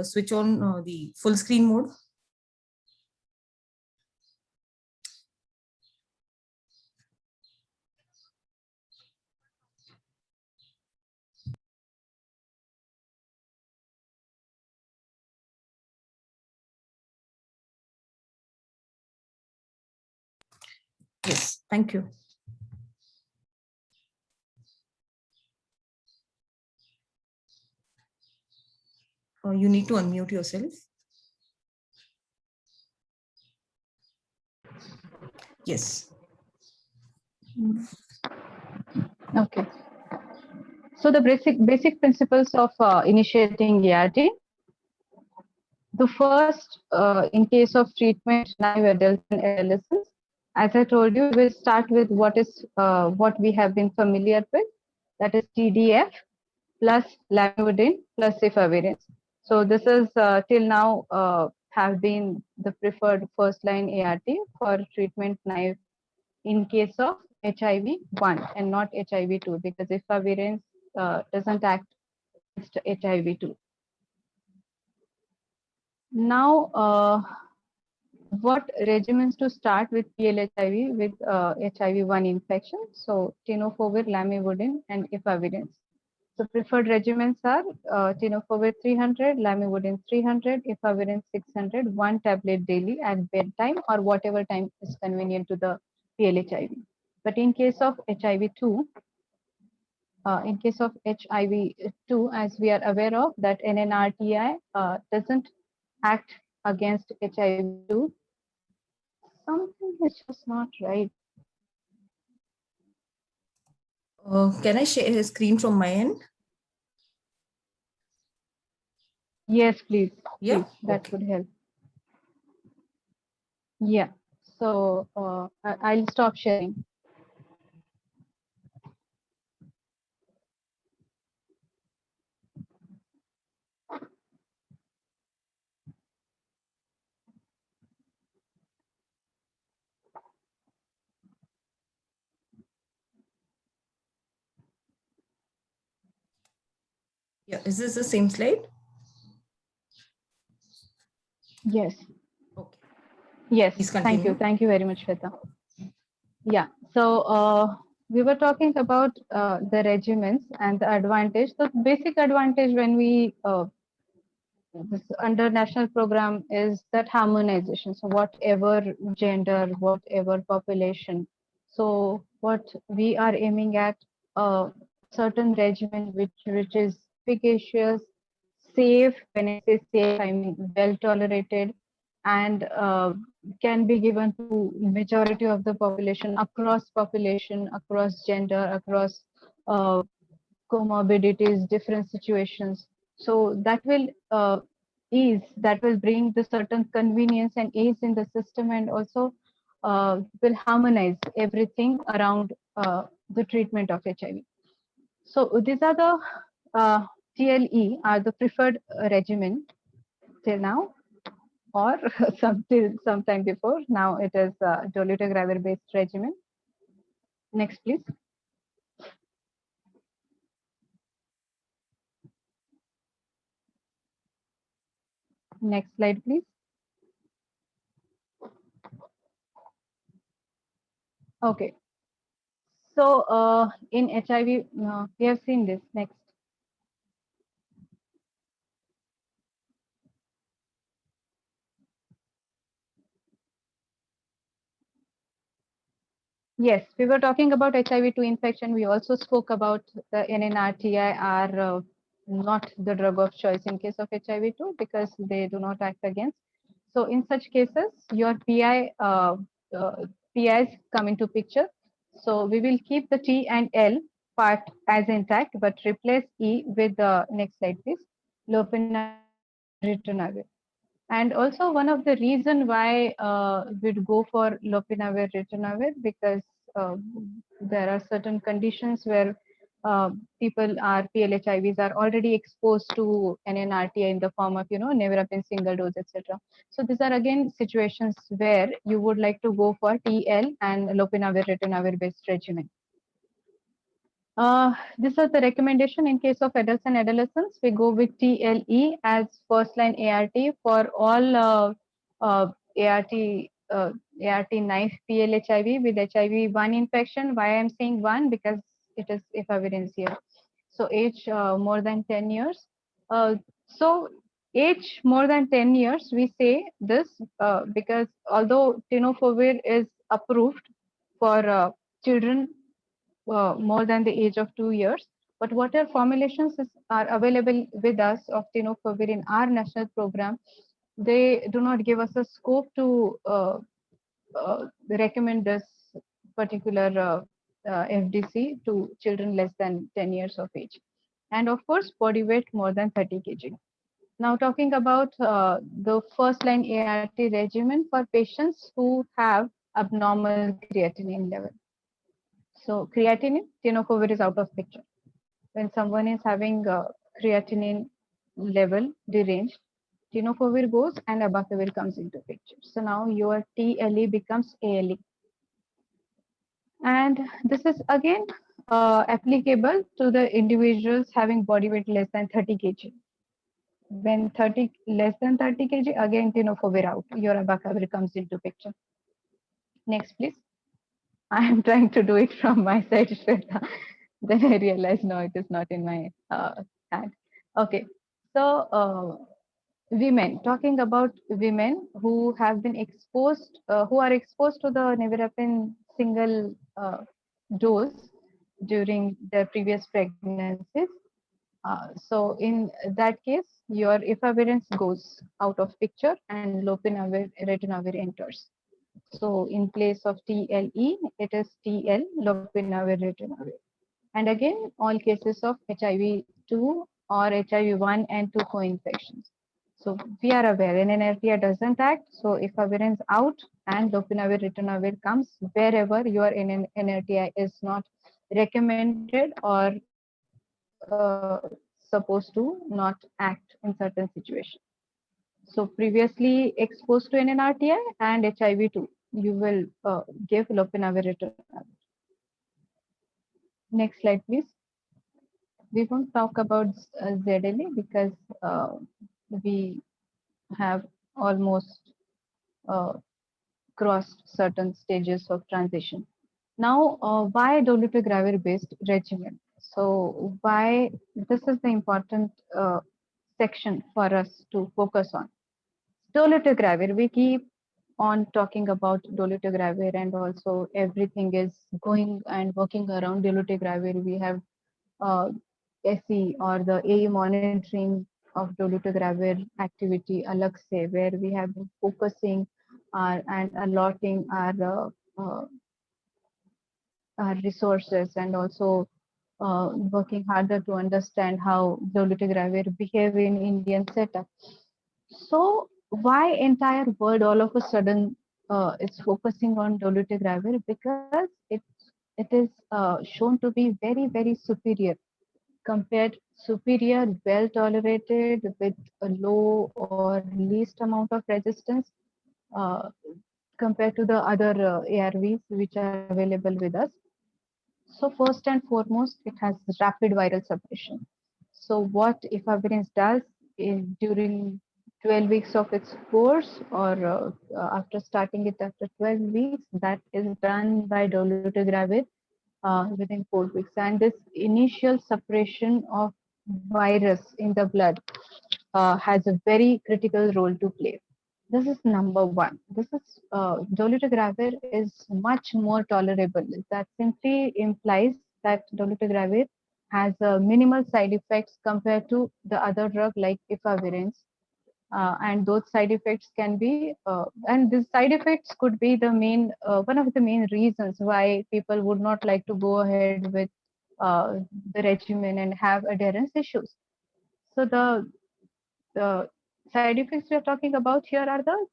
Speaker 3: switch on the full screen mode? Yes, thank you. You need to unmute yourself. Yes.
Speaker 2: Okay. So the basic principles of initiating ART. The first, in case of treatment, naive adults and adolescents, as I told you, we'll start with what we have been familiar with, that is TDF plus lamivudine plus efavirenz. So this is till now have been the preferred first line ART for treatment naive in case of HIV-1 and not HIV-2, because efavirenz doesn't act against HIV-2. Now, what regimens to start with PLHIV with HIV-1 infection? So tenofovir, lamivudine, and efavirenz. So preferred regimens are tenofovir 300, lamivudine 300, efavirenz 600, one tablet daily at bedtime or whatever time is convenient to the PLHIV. But in case of HIV-2, as we are aware of, that NNRTI doesn't act against HIV-2. Something is just not right.
Speaker 3: Can I share a screen from my end?
Speaker 2: Yes, please.
Speaker 3: Yeah,
Speaker 2: Please, that
Speaker 3: okay.
Speaker 2: would help. Yeah. So I'll stop sharing.
Speaker 3: Yeah, is this the same slide?
Speaker 2: Yes.
Speaker 3: Okay.
Speaker 2: Yes.
Speaker 3: Please
Speaker 2: Thank
Speaker 3: continue.
Speaker 2: you. Thank you very much, Shweta. Yeah. So we were talking about the regimens and the advantage. The basic advantage when we this under national program is that harmonization. So whatever gender, whatever population. So what we are aiming at, certain regimen which is efficacious, safe. When I say safe, I mean well tolerated, and can be given to majority of the population, across gender, across uh, comorbidities, different situations. So that will that will bring the certain convenience and ease in the system, and also will harmonize everything around the treatment of HIV. So these are the TLE are the preferred regimen till now, or sometime before. Now it is dolutegravir based regimen. Next, please. Next slide, please. Okay. So in HIV, we have seen this. Next. Yes, we were talking about HIV-2 infection. We also spoke about the NNRTI are not the drug of choice in case of HIV-2 because they do not act against. So in such cases, your PIs come into picture. So we will keep the T and L part as intact, but replace E with the next slide, please. Lopinavir. And also one of the reason why we'd go for lopinavir ritonavir because uh, there are certain conditions where people are PLHIVs are already exposed to NNRTI in the form of nevirapine single dose, etc. So these are again situations where you would like to go for TL and lopinavir ritonavir based regimen. This is the recommendation in case of adults and adolescents. We go with TLE as first line ART for all ART naive PLHIV with HIV-1 infection. Why I'm saying 1? Because it is efavirenz here. So age more than 10 years. So age more than 10 years, we say this because although tenofovir is approved for children more than the age of 2 years. But whatever formulations are available with us of tenofovir in our national program, they do not give us a scope to recommend this particular FDC to children less than 10 years of age. And of course, body weight more than 30 kg. Now talking about the first line ART regimen for patients who have abnormal creatinine level. So creatinine, tenofovir is out of picture. When someone is having creatinine level deranged, tenofovir goes and abacavir comes into picture. So now your TLE becomes ALE. And this is again applicable to the individuals having body weight less than 30 kg. When less than 30 kg, again tenofovir out, your abacavir comes into picture. Next, please. I am trying to do it from my side, Shweta. Then I realized, no, it is not in my hand. Okay, so women, talking about women who have been exposed, who are exposed to the nevirapine single dose during their previous pregnancies. So in that case, your efavirenz goes out of picture and lopinavir ritonavir enters. So in place of TLE, it is TL, lopinavir ritonavir. And again, all cases of HIV-2 or HIV-1 and 2 co-infections. So we are aware NNRTI doesn't act. So if efavirenz out and lopinavir ritonavir comes wherever your NNRTI is not recommended or supposed to not act in certain situations. So previously exposed to NNRTI and HIV-2, you will give lopinavir ritonavir. Next slide, please. We won't talk about ZLA because we have almost crossed certain stages of transition. Now, why dolutegravir based regimen? So why this is the important section for us to focus on. Dolutegravir, we keep on talking about dolutegravir and also everything is going and working around dolutegravir. We have SE or the AE monitoring of dolutegravir activity alag se, where we have been focusing and allotting our resources and also working harder to understand how dolutegravir behave in Indian setup. So why entire world all of a sudden is focusing on dolutegravir? Because it is shown to be very superior compared superior, well tolerated with a low or least amount of resistance uh, compared to the other ARVs which are available with us. So first and foremost, it has rapid viral suppression. So what efavirenz does is during 12 weeks of its course or after starting it after 12 weeks, that is done by dolutegravir within 4 weeks. And this initial suppression of virus in the blood has a very critical role to play. This is number one. This is dolutegravir is much more tolerable. That simply implies that dolutegravir has minimal side effects compared to the other drug like efavirenz. And those side effects can be, and these side effects could be the main, one of the main reasons why people would not like to go ahead with the regimen and have adherence issues. So the side effects we are talking about here are the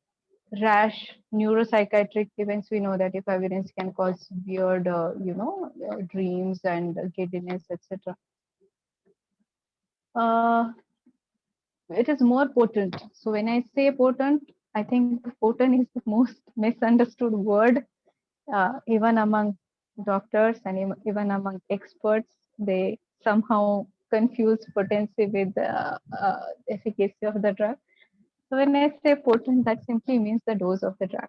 Speaker 2: rash, neuropsychiatric events. We know that if evidence can cause weird, dreams and giddiness, etc. Uh, it is more potent. So when I say potent, I think potent is the most misunderstood word, even among doctors and even among experts. They somehow confuse potency with efficacy of the drug. So when I say potent, that simply means the dose of the drug.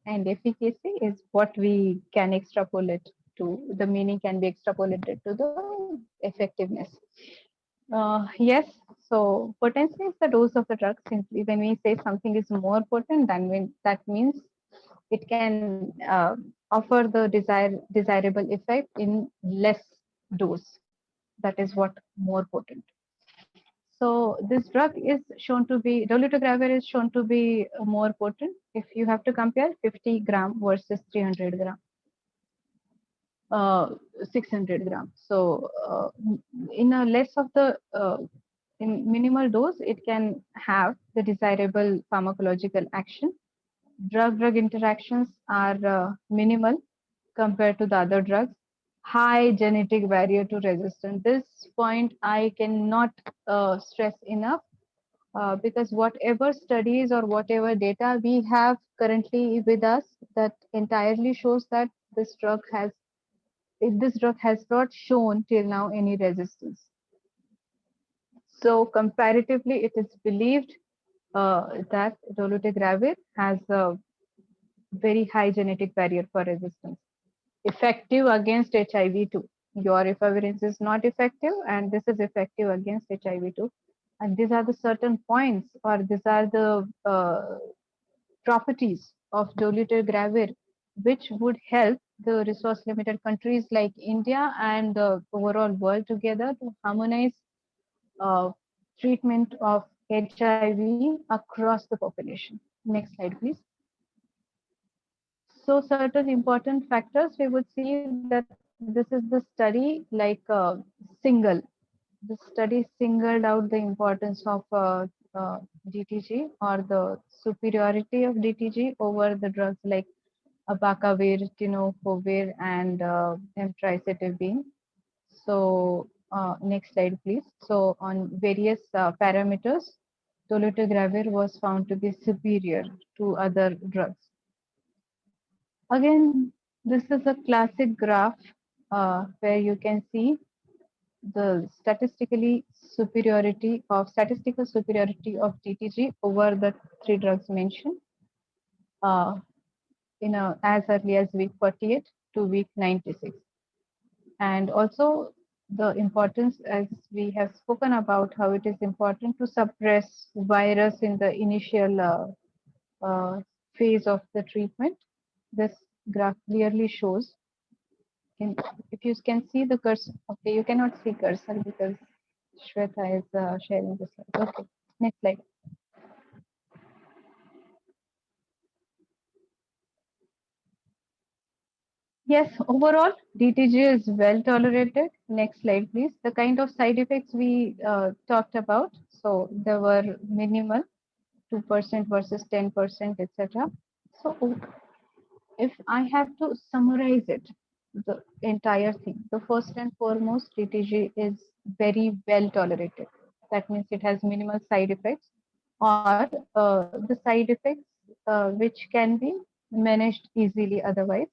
Speaker 2: And efficacy is what we can extrapolate to, the meaning can be extrapolated to the effectiveness. Yes, so potency is the dose of the drug. Simply when we say something is more potent, then that means it can offer the desirable effect in less dose. That is what more potent. So this drug is shown to be, dolutegravir is shown to be more potent if you have to compare 50 gram versus 300 gram, 600 gram. So in a less of the, in minimal dose, it can have the desirable pharmacological action. Drug-drug interactions are minimal compared to the other drugs. High genetic barrier to resistance. This point I cannot stress enough because whatever studies or whatever data we have currently with us, that entirely shows that this drug has not shown till now any resistance. So comparatively, it is believed that dolutegravir has a very high genetic barrier for resistance, effective against HIV too. Your efavirenz is not effective, and this is effective against HIV too. And these are the certain points, or these are the properties of dolutegravir, which would help the resource limited countries like India and the overall world together to harmonize uh, treatment of HIV across the population. Next slide, please. So certain important factors, we would see that this is the study like single. The study singled out the importance of DTG or the superiority of DTG over the drugs like abacavir, tenofovir, and emtricitabine. So next slide, please. So on various parameters, dolutegravir was found to be superior to other drugs. Again, this is a classic graph where you can see the statistical superiority of DTG over the three drugs mentioned uh, as early as week 48 to week 96. And also the importance, as we have spoken about, how it is important to suppress virus in the initial phase of the treatment. This graph clearly shows If you can see the cursor, okay, you cannot see cursor because Shweta is sharing the slide. Okay, next slide. Yes, overall, DTG is well tolerated. Next slide, please. The kind of side effects we talked about. So there were minimal, 2% versus 10%, etc. So if I have to summarize it, the entire thing, the first and foremost, DTG is very well tolerated. That means it has minimal side effects, or the side effects which can be managed easily otherwise,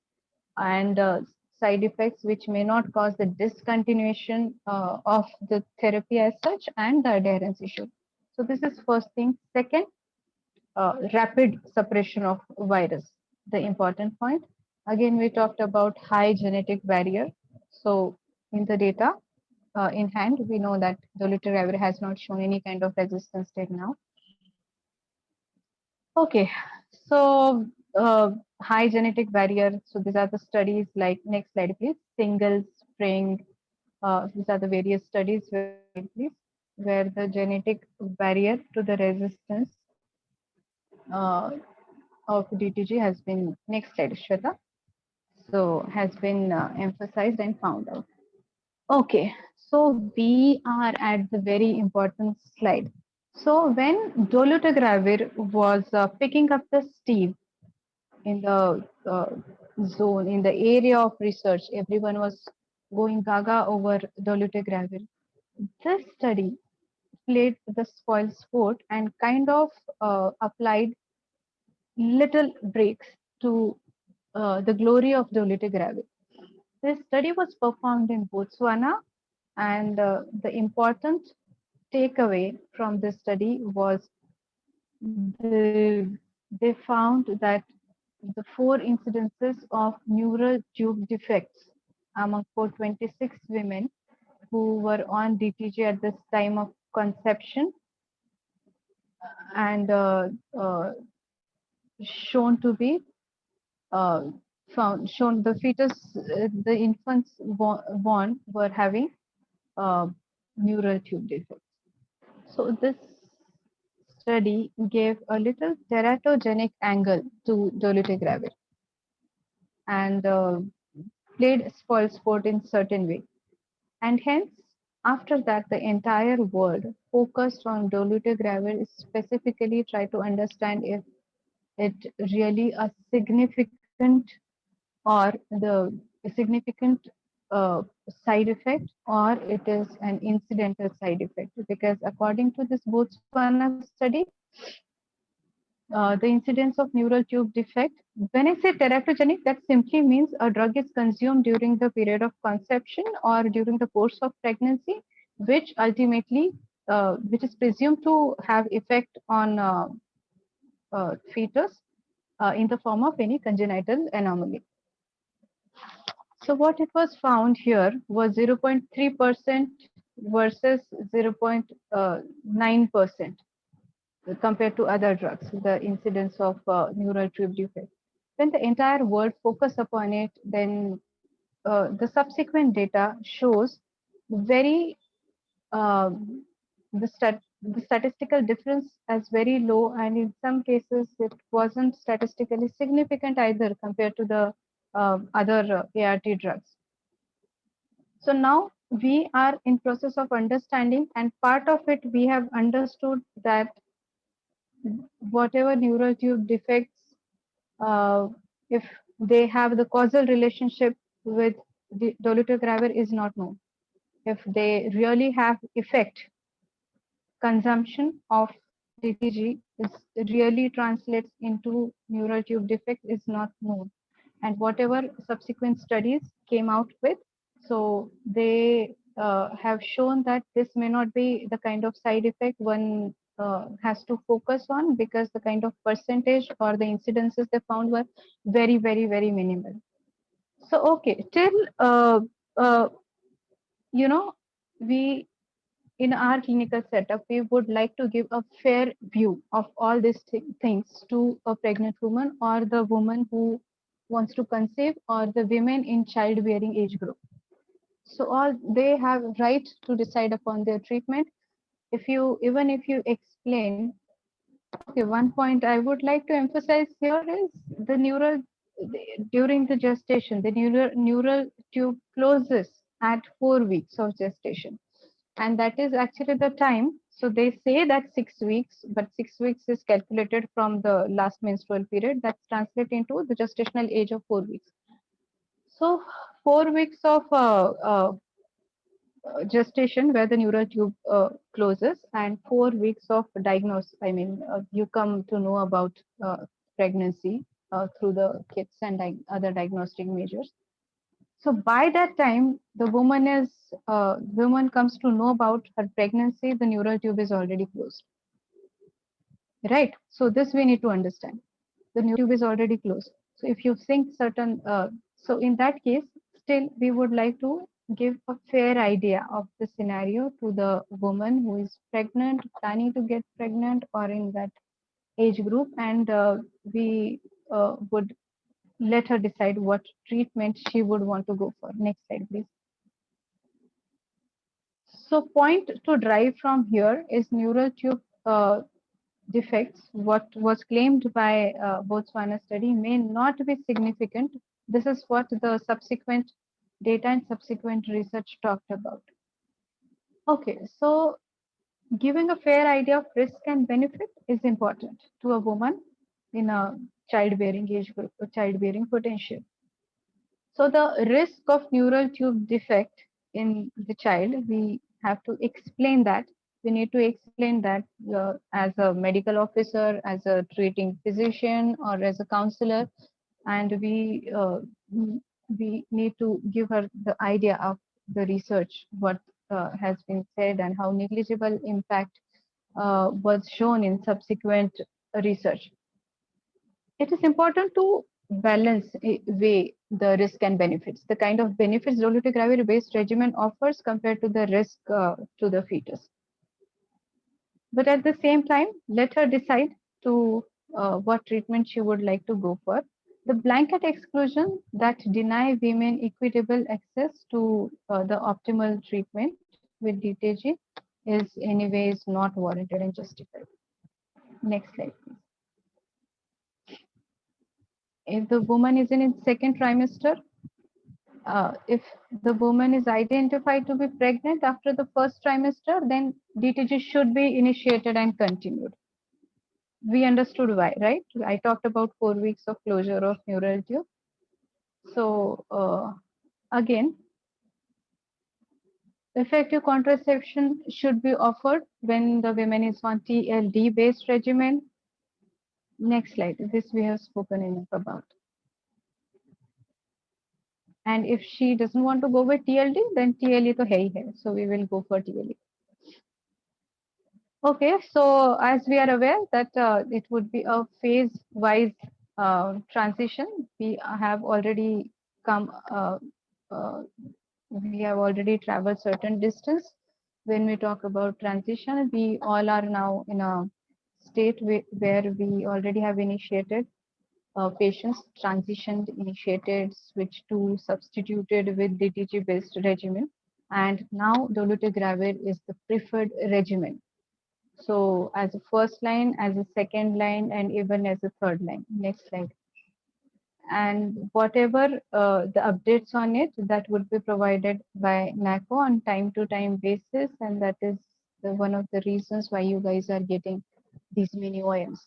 Speaker 2: and side effects which may not cause the discontinuation of the therapy as such and the adherence issue. So this is first thing. Second, rapid suppression of virus, the important point. Again, we talked about high genetic barrier. So in the data in hand, we know that dolutegravir has not shown any kind of resistance till now. Okay, so high genetic barrier. So these are the studies like, next slide, please. Single spring. These are the various studies please, where the genetic barrier to the resistance uh, of DTG has been, next slide, Shweta. So has been emphasized and found out. Okay, so we are at the very important slide. So when dolutegravir was picking up the steam in the zone, in the area of research, everyone was going gaga over dolutegravir. This study played the spoil sport and kind of applied little breaks to the glory of dolutegravir. This study was performed in Botswana, and the important takeaway from this study was they found that the 4 incidences of neural tube defects among 426 women who were on DTG at this time of conception and shown to be shown the fetus, the infants born were having uh, neural tube defects. So this study gave a little teratogenic angle to dolutegravir and played spoil sport in certain way. And hence, after that, the entire world focused on dolutegravir, specifically try to understand if it really a significant or the significant uh, side effect, or it is an incidental side effect. Because according to this Botswana study, the incidence of neural tube defect, when I say teratogenic, that simply means a drug is consumed during the period of conception or during the course of pregnancy, which ultimately, which is presumed to have effect on fetus in the form of any congenital anomaly. So what it was found here was 0.3% versus 0.9% compared to other drugs, the incidence of neural tube defect. When the entire world focused upon it, then the subsequent data shows very uh, the statistical difference as very low, and in some cases it wasn't statistically significant either compared to the other ART drugs. So now we are in process of understanding, and part of it we have understood that whatever neural tube defects, uh, if they have the causal relationship with the dolutegravir is not known. If they really have effect, consumption of DTG is really translates into neural tube defect is not known. And whatever subsequent studies came out with, so they have shown that this may not be the kind of side effect one has to focus on, because the kind of percentage or the incidences they found were very, very, very minimal. So, okay, till, uh, you know, we in our clinical setup, we would like to give a fair view of all these things to a pregnant woman or the woman who wants to conceive or the women in childbearing age group. So all they have right to decide upon their treatment. Even if you explain, okay, one point I would like to emphasize here is during the gestation, the neural tube closes at 4 weeks of gestation, and that is actually the time. So they say that 6 weeks, but 6 weeks is calculated from the last menstrual period. That's translated into the gestational age of 4 weeks. So 4 weeks of gestation where the neural tube closes, and 4 weeks of diagnosis. I mean, you come to know about pregnancy through the kits and other diagnostic measures. So by that time, the woman comes to know about her pregnancy, the neural tube is already closed. Right. So this we need to understand. The neural tube is already closed. So if you think certain, so in that case, still we would like to give a fair idea of the scenario to the woman who is pregnant, planning to get pregnant, or in that age group, and we would let her decide what treatment she would want to go for. Next slide, please. So point to drive from here is neural tube defects. What was claimed by Botswana study may not be significant. This is what the subsequent data and subsequent research talked about. Okay, so giving a fair idea of risk and benefit is important to a woman in a childbearing age group or childbearing potential. So the risk of neural tube defect in the child, we have to explain that. We need to explain that as a medical officer, as a treating physician, or as a counselor, and we need to give her the idea of the research, what has been said, and how negligible impact was shown in subsequent research. It is important to weigh the risk and benefits, the kind of benefits dolutegravir based regimen offers compared to the risk to the fetus. But at the same time, let her decide to what treatment she would like to go for. The blanket exclusion that deny women equitable access to the optimal treatment with DTG is anyways not warranted and justified. Next slide, please. If the woman is in its second trimester, if the woman is identified to be pregnant after the first trimester, then DTG should be initiated and continued. We understood why, right? I talked about 4 weeks of closure of neural tube. So again, effective contraception should be offered when the woman is on TLD based regimen. Next slide. This we have spoken enough about. And if she doesn't want to go with TLD, then TLE to hai hai. So we will go for TLE. Okay, so as we are aware that it would be a phase-wise transition. We have already come, we have already traveled certain distance. When we talk about transition, we all are now in a state where we already have initiated patients transitioned, initiated, switched to, substituted with DTG-based regimen, and now dolutegravir is the preferred regimen. So as a first line, as a second line, and even as a third line. Next slide. And whatever the updates on it, that would be provided by NACO on time-to-time basis, and that is one of the reasons why you guys are getting these mini OMs.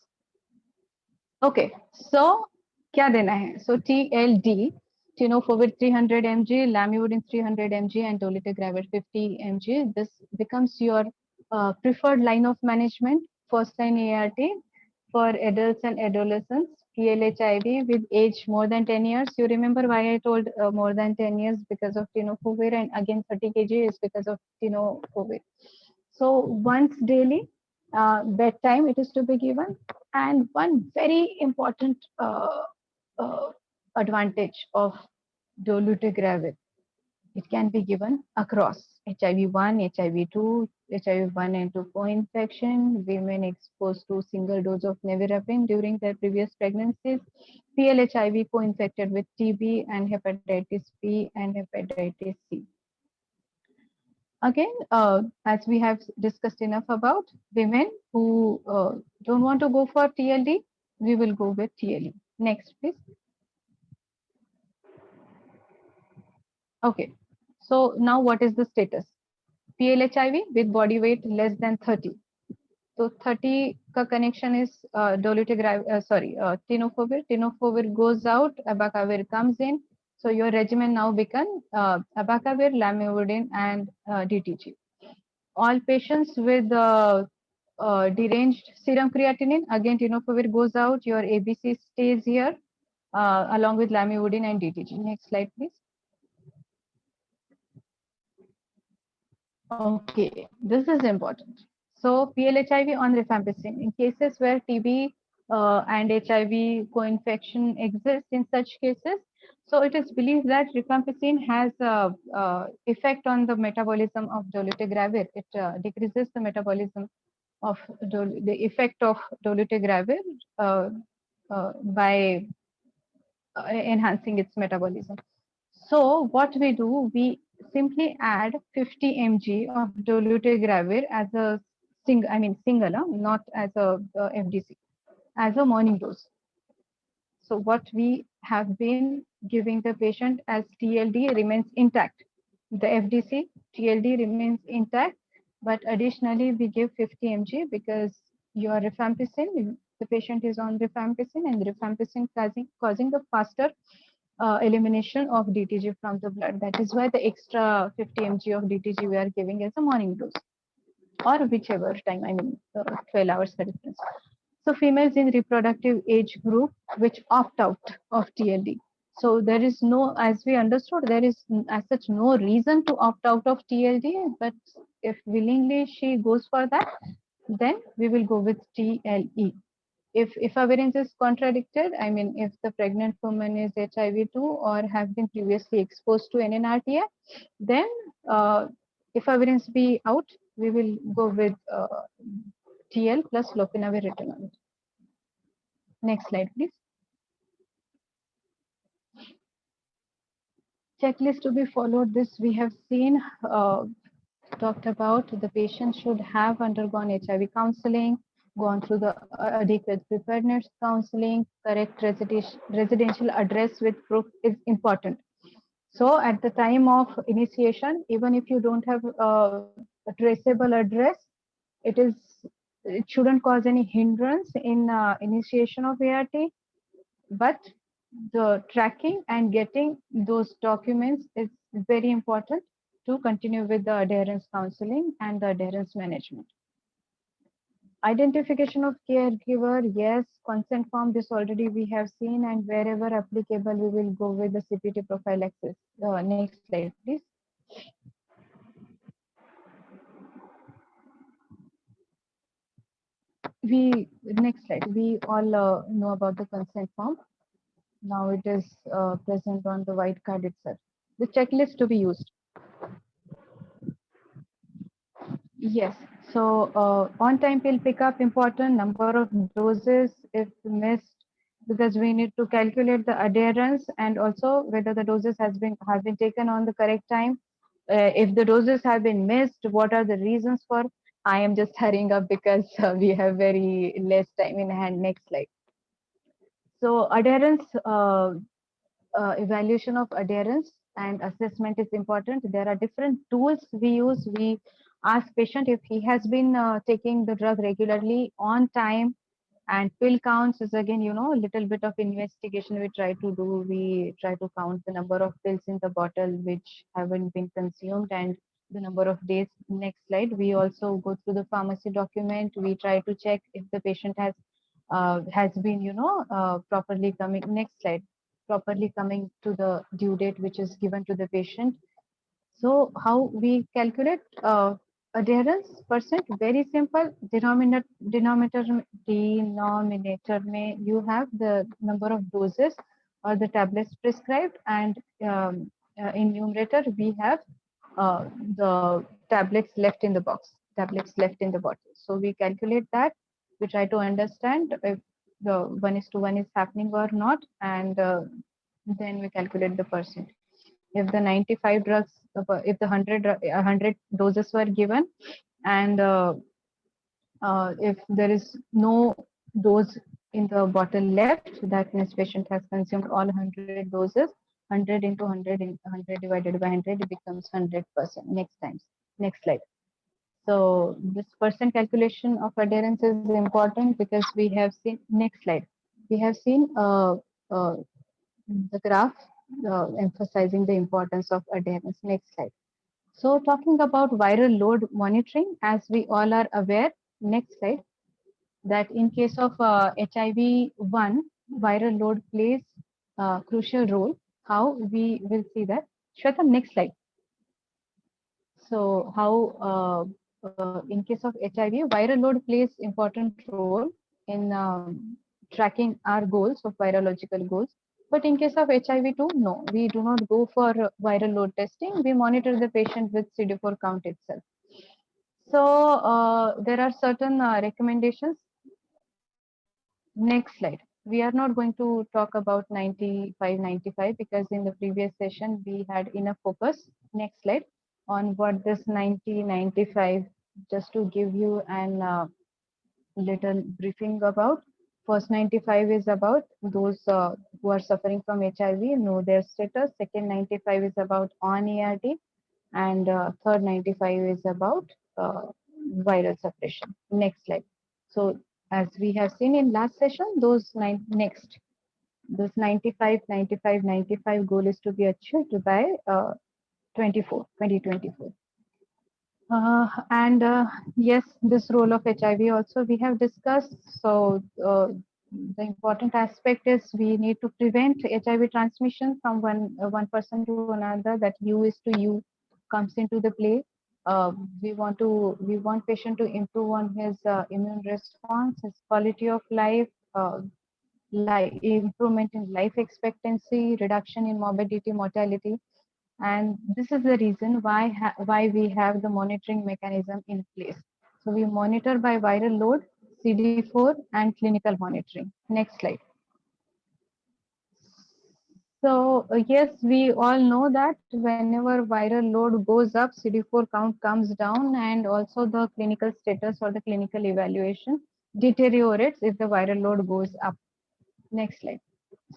Speaker 2: Okay, so क्या देना है? So TLD, tenofovir 300 mg, lamivudine 300 mg, and dolutegravir 50 mg. This becomes your preferred line of management. First line ART for adults and adolescents. PLHIV with age more than 10 years. You remember why I told more than 10 years because of tenofovir, and again 30 kg is because of tenofovir. So once daily, bedtime it is to be given. And one very important advantage of dolutegravir It can be given across HIV-1, HIV-2, HIV-1 and 2 co-infection, women exposed to single dose of nevirapine during their previous pregnancies, PLHIV co-infected with TB and hepatitis B and hepatitis C. Again, as we have discussed enough about women who don't want to go for TLD, we will go with TLE. Next, please. Okay, so now what is the status? PLHIV with body weight less than 30. So 30 ka connection is dolutegravir, tenofovir. Tenofovir goes out, abacavir comes in. So your regimen now become abacavir, lamivudine, and DTG. All patients with deranged serum creatinine, again tenofovir goes out, your ABC stays here along with lamivudine and DTG. Next slide, please. Okay, this is important. So PLHIV on rifampicin in cases where TB and HIV co-infection exists in such cases. So it is believed that rifampicin has effect on the metabolism of dolutegravir. It decreases the metabolism of the effect of dolutegravir by enhancing its metabolism. So what we do, we simply add 50 mg of dolutegravir as a single, not as a FDC, as a morning dose. So what we have been giving the patient as TLD remains intact. The FDC TLD remains intact, but additionally we give 50 mg because your rifampicin, the patient is on rifampicin, and rifampicin causing the faster elimination of DTG from the blood. That is why the extra 50 mg of DTG we are giving as a morning dose, or whichever time, 12 hours the difference. So females in reproductive age group which opt out of TLD. So there is no, as we understood, there is as such no reason to opt out of TLD, but if willingly she goes for that, then we will go with TLE. If efavirenz is contradicted, if the pregnant woman is HIV-2 or have been previously exposed to NNRTI, then efavirenz be out, we will go with TL plus lopinavir ritonavir. Next slide, please. Checklist to be followed. This we have seen, talked about. The patient should have undergone HIV counseling, gone through the adequate preparedness counseling. Correct residential address with proof is important. So at the time of initiation, even if you don't have a traceable address, it shouldn't cause any hindrance in initiation of ART, but the tracking and getting those documents is very important to continue with the adherence counseling and the adherence management. Identification of caregiver, yes. Consent form, this already we have seen, and wherever applicable, we will go with the CPT prophylaxis. Next slide, please. Next slide. We all know about the consent form. Now it is present on the white card itself. The checklist to be used. Yes. So on-time pill pickup important, number of doses if missed, because we need to calculate the adherence and also whether the doses have been taken on the correct time. If the doses have been missed, what are the reasons for? I am just hurrying up because we have very less time in hand. Next slide. So adherence, evaluation of adherence and assessment is important. There are different tools we use. We ask patient if he has been taking the drug regularly on time, and pill counts is again, a little bit of investigation we try to do. We try to count the number of pills in the bottle which haven't been consumed and the number of days. Next slide. We also go through the pharmacy document. We try to check if the patient has been, properly coming. Next slide. Properly coming to the due date which is given to the patient. So how we calculate adherence percent? Very simple. Denominator may you have the number of doses or the tablets prescribed, and in numerator, we have the tablets left in the box, tablets left in the bottle. So we calculate that. We try to understand if the 1:1 is happening or not, and then we calculate the percent. If the 95 drugs, if the 100 doses were given, and if there is no dose in the bottle left, that means patient has consumed all 100 doses. 100 into 100 in 100 divided by 100, it becomes 100%. Next times, next slide. So this percent calculation of adherence is important because we have seen, next slide, we have seen the graph emphasizing the importance of adherence. Next slide. So talking about viral load monitoring, as we all are aware, next slide, that in case of HIV-1, viral load plays a crucial role. How we will see that. Shweta, next slide. So how in case of HIV, viral load plays important role in tracking our goals of virological goals. But in case of HIV-2, no, we do not go for viral load testing. We monitor the patient with CD4 count itself. So there are certain recommendations. Next slide. We are not going to talk about 95, 95 because in the previous session we had enough focus. Next slide on what this 90, 95, just to give you an little briefing about. First 95 is about those who are suffering from HIV, know their status. Second 95 is about on ART, and third 95 is about viral suppression. Next slide. So as we have seen in last session, those those 95, 95, 95 goal is to be achieved by 2024. And yes, this role of HIV also we have discussed. So the important aspect is we need to prevent HIV transmission from one person to another. That U is to U comes into the play. We want patient to improve on his immune response, his quality of life, improvement in life expectancy, reduction in morbidity, mortality. And this is the reason why we have the monitoring mechanism in place. So we monitor by viral load, CD4, and clinical monitoring. Next slide. So yes, we all know that whenever viral load goes up, CD4 count comes down, and also the clinical status or the clinical evaluation deteriorates if the viral load goes up. Next slide.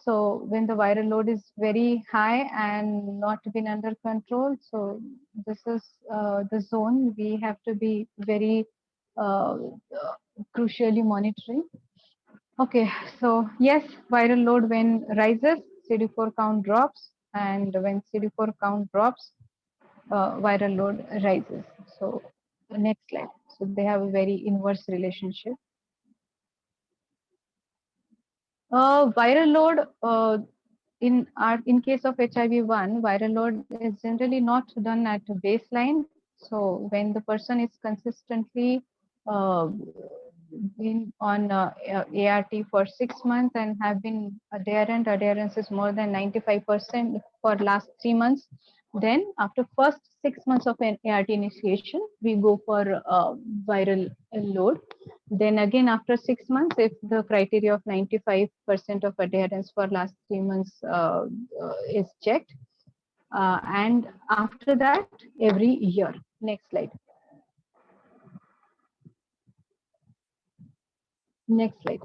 Speaker 2: So when the viral load is very high and not been under control, so this is the zone we have to be very crucially monitoring. Okay, so yes, viral load when rises, CD4 count drops, and when CD4 count drops, viral load rises. So next slide. So they have a very inverse relationship. Viral load in case of HIV-1, viral load is generally not done at baseline. So when the person is consistently been on ART for 6 months and have been adherence is more than 95% for last 3 months, then after first 6 months of an ART initiation, we go for viral load. Then again, after 6 months, if the criteria of 95% of adherence for last 3 months is checked, and after that, every year. Next slide. Next slide.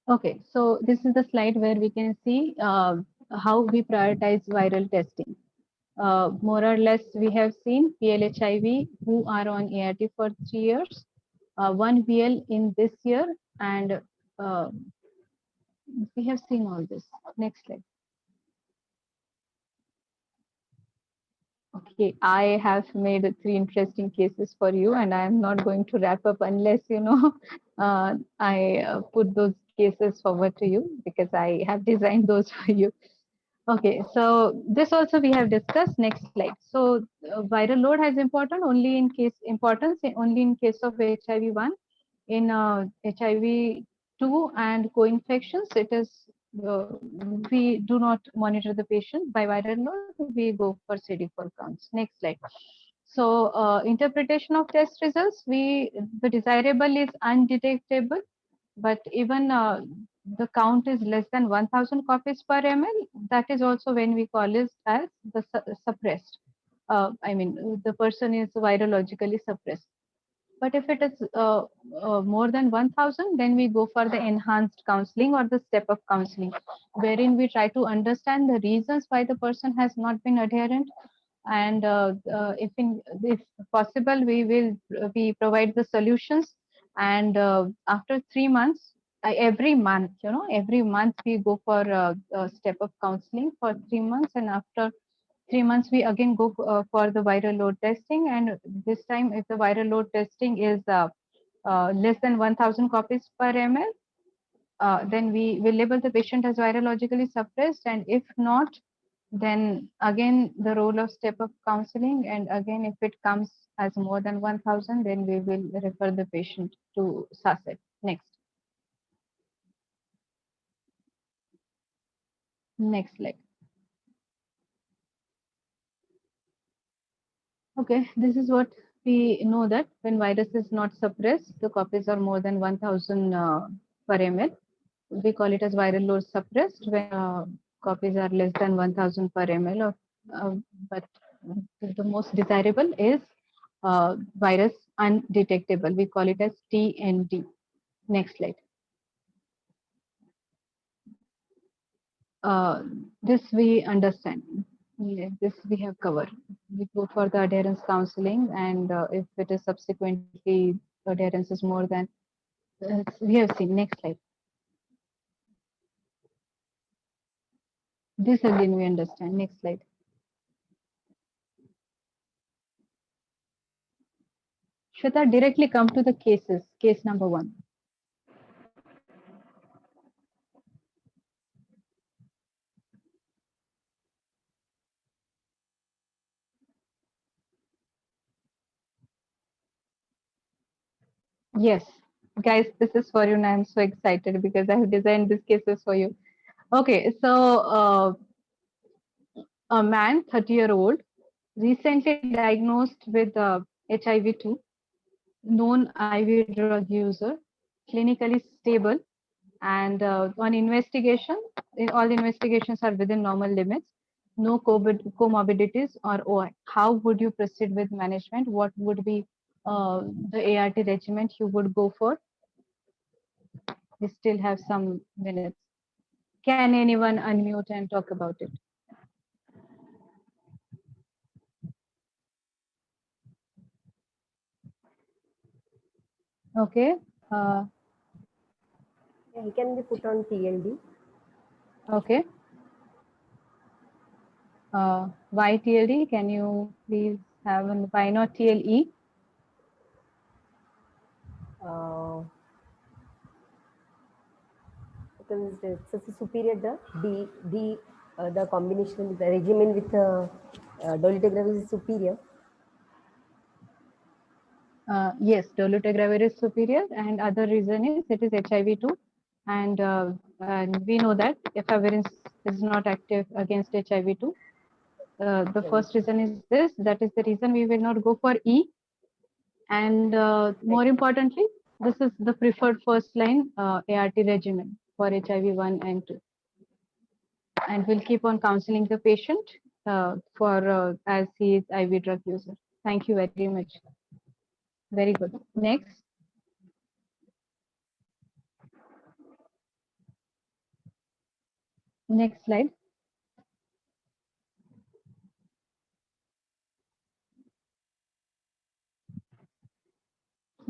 Speaker 2: Okay, so this is the slide where we can see how we prioritize viral testing. More or less, we have seen PLHIV who are on ART for 3 years, 1 VL in this year, and we have seen all this. Next slide. Okay, I have made 3 interesting cases for you, and I am not going to wrap up unless I put those cases forward to you because I have designed those for you. Okay, so this also we have discussed. Next slide. So viral load has importance only in case of HIV-1. In HIV-2 and co-infections, it is we do not monitor the patient by viral load. We go for CD4 counts. Next slide. So interpretation of test results, the desirable is undetectable, but even the count is less than 1000 copies per ml. That is also when we call it as the suppressed. I mean, the person is virologically suppressed. But if it is more than 1000, then we go for the enhanced counseling or the step up counseling, wherein we try to understand the reasons why the person has not been adherent. And if possible, we provide the solutions. And after 3 months, every month we go for step up counseling for 3 months. And after 3 months, we again go for the viral load testing. And this time, if the viral load testing is less than 1000 copies per ml, then we will label the patient as virologically suppressed. And if not, then again the role of step up counseling. And again, if it comes as more than 1000, then we will refer the patient to SASET. Next. Next slide. Okay, this is what we know, that when virus is not suppressed, the copies are more than 1000 per ml. We call it as viral load suppressed when copies are less than 1000 per ml. But the most desirable is virus undetectable. We call it as TND. Next slide. This we understand. Yeah, this we have covered. We go for the adherence counseling, and if it is subsequently adherence is more than, we have seen. Next slide. This again we understand. Next slide. Shweta, directly come to the cases. Case number 1. Yes, guys, this is for you, and I'm so excited because I have designed these cases for you. Okay, so a man, 30-year-old, recently diagnosed with HIV-2, known IV drug user, clinically stable, and on investigation, all the investigations are within normal limits, no comorbidities or OI. How would you proceed with management? What would be the ART regimen you would go for? We still have some minutes. Can anyone unmute and talk about it? Okay.
Speaker 1: He can be put on TLD.
Speaker 2: Okay. Why TLD? Can you please have why not TLE?
Speaker 1: Because it's a superior drug. The combination with the regimen with dolutegravir is superior.
Speaker 2: Yes, dolutegravir is superior, and other reason is it is HIV-2, and we know that efavirenz is not active against HIV-2. The first reason is this. That is the reason we will not go for E. And more importantly, this is the preferred first line ART regimen for HIV-1 and 2. And we'll keep on counseling the patient as he is IV drug user. Thank you very much. Very good. Next. Next slide.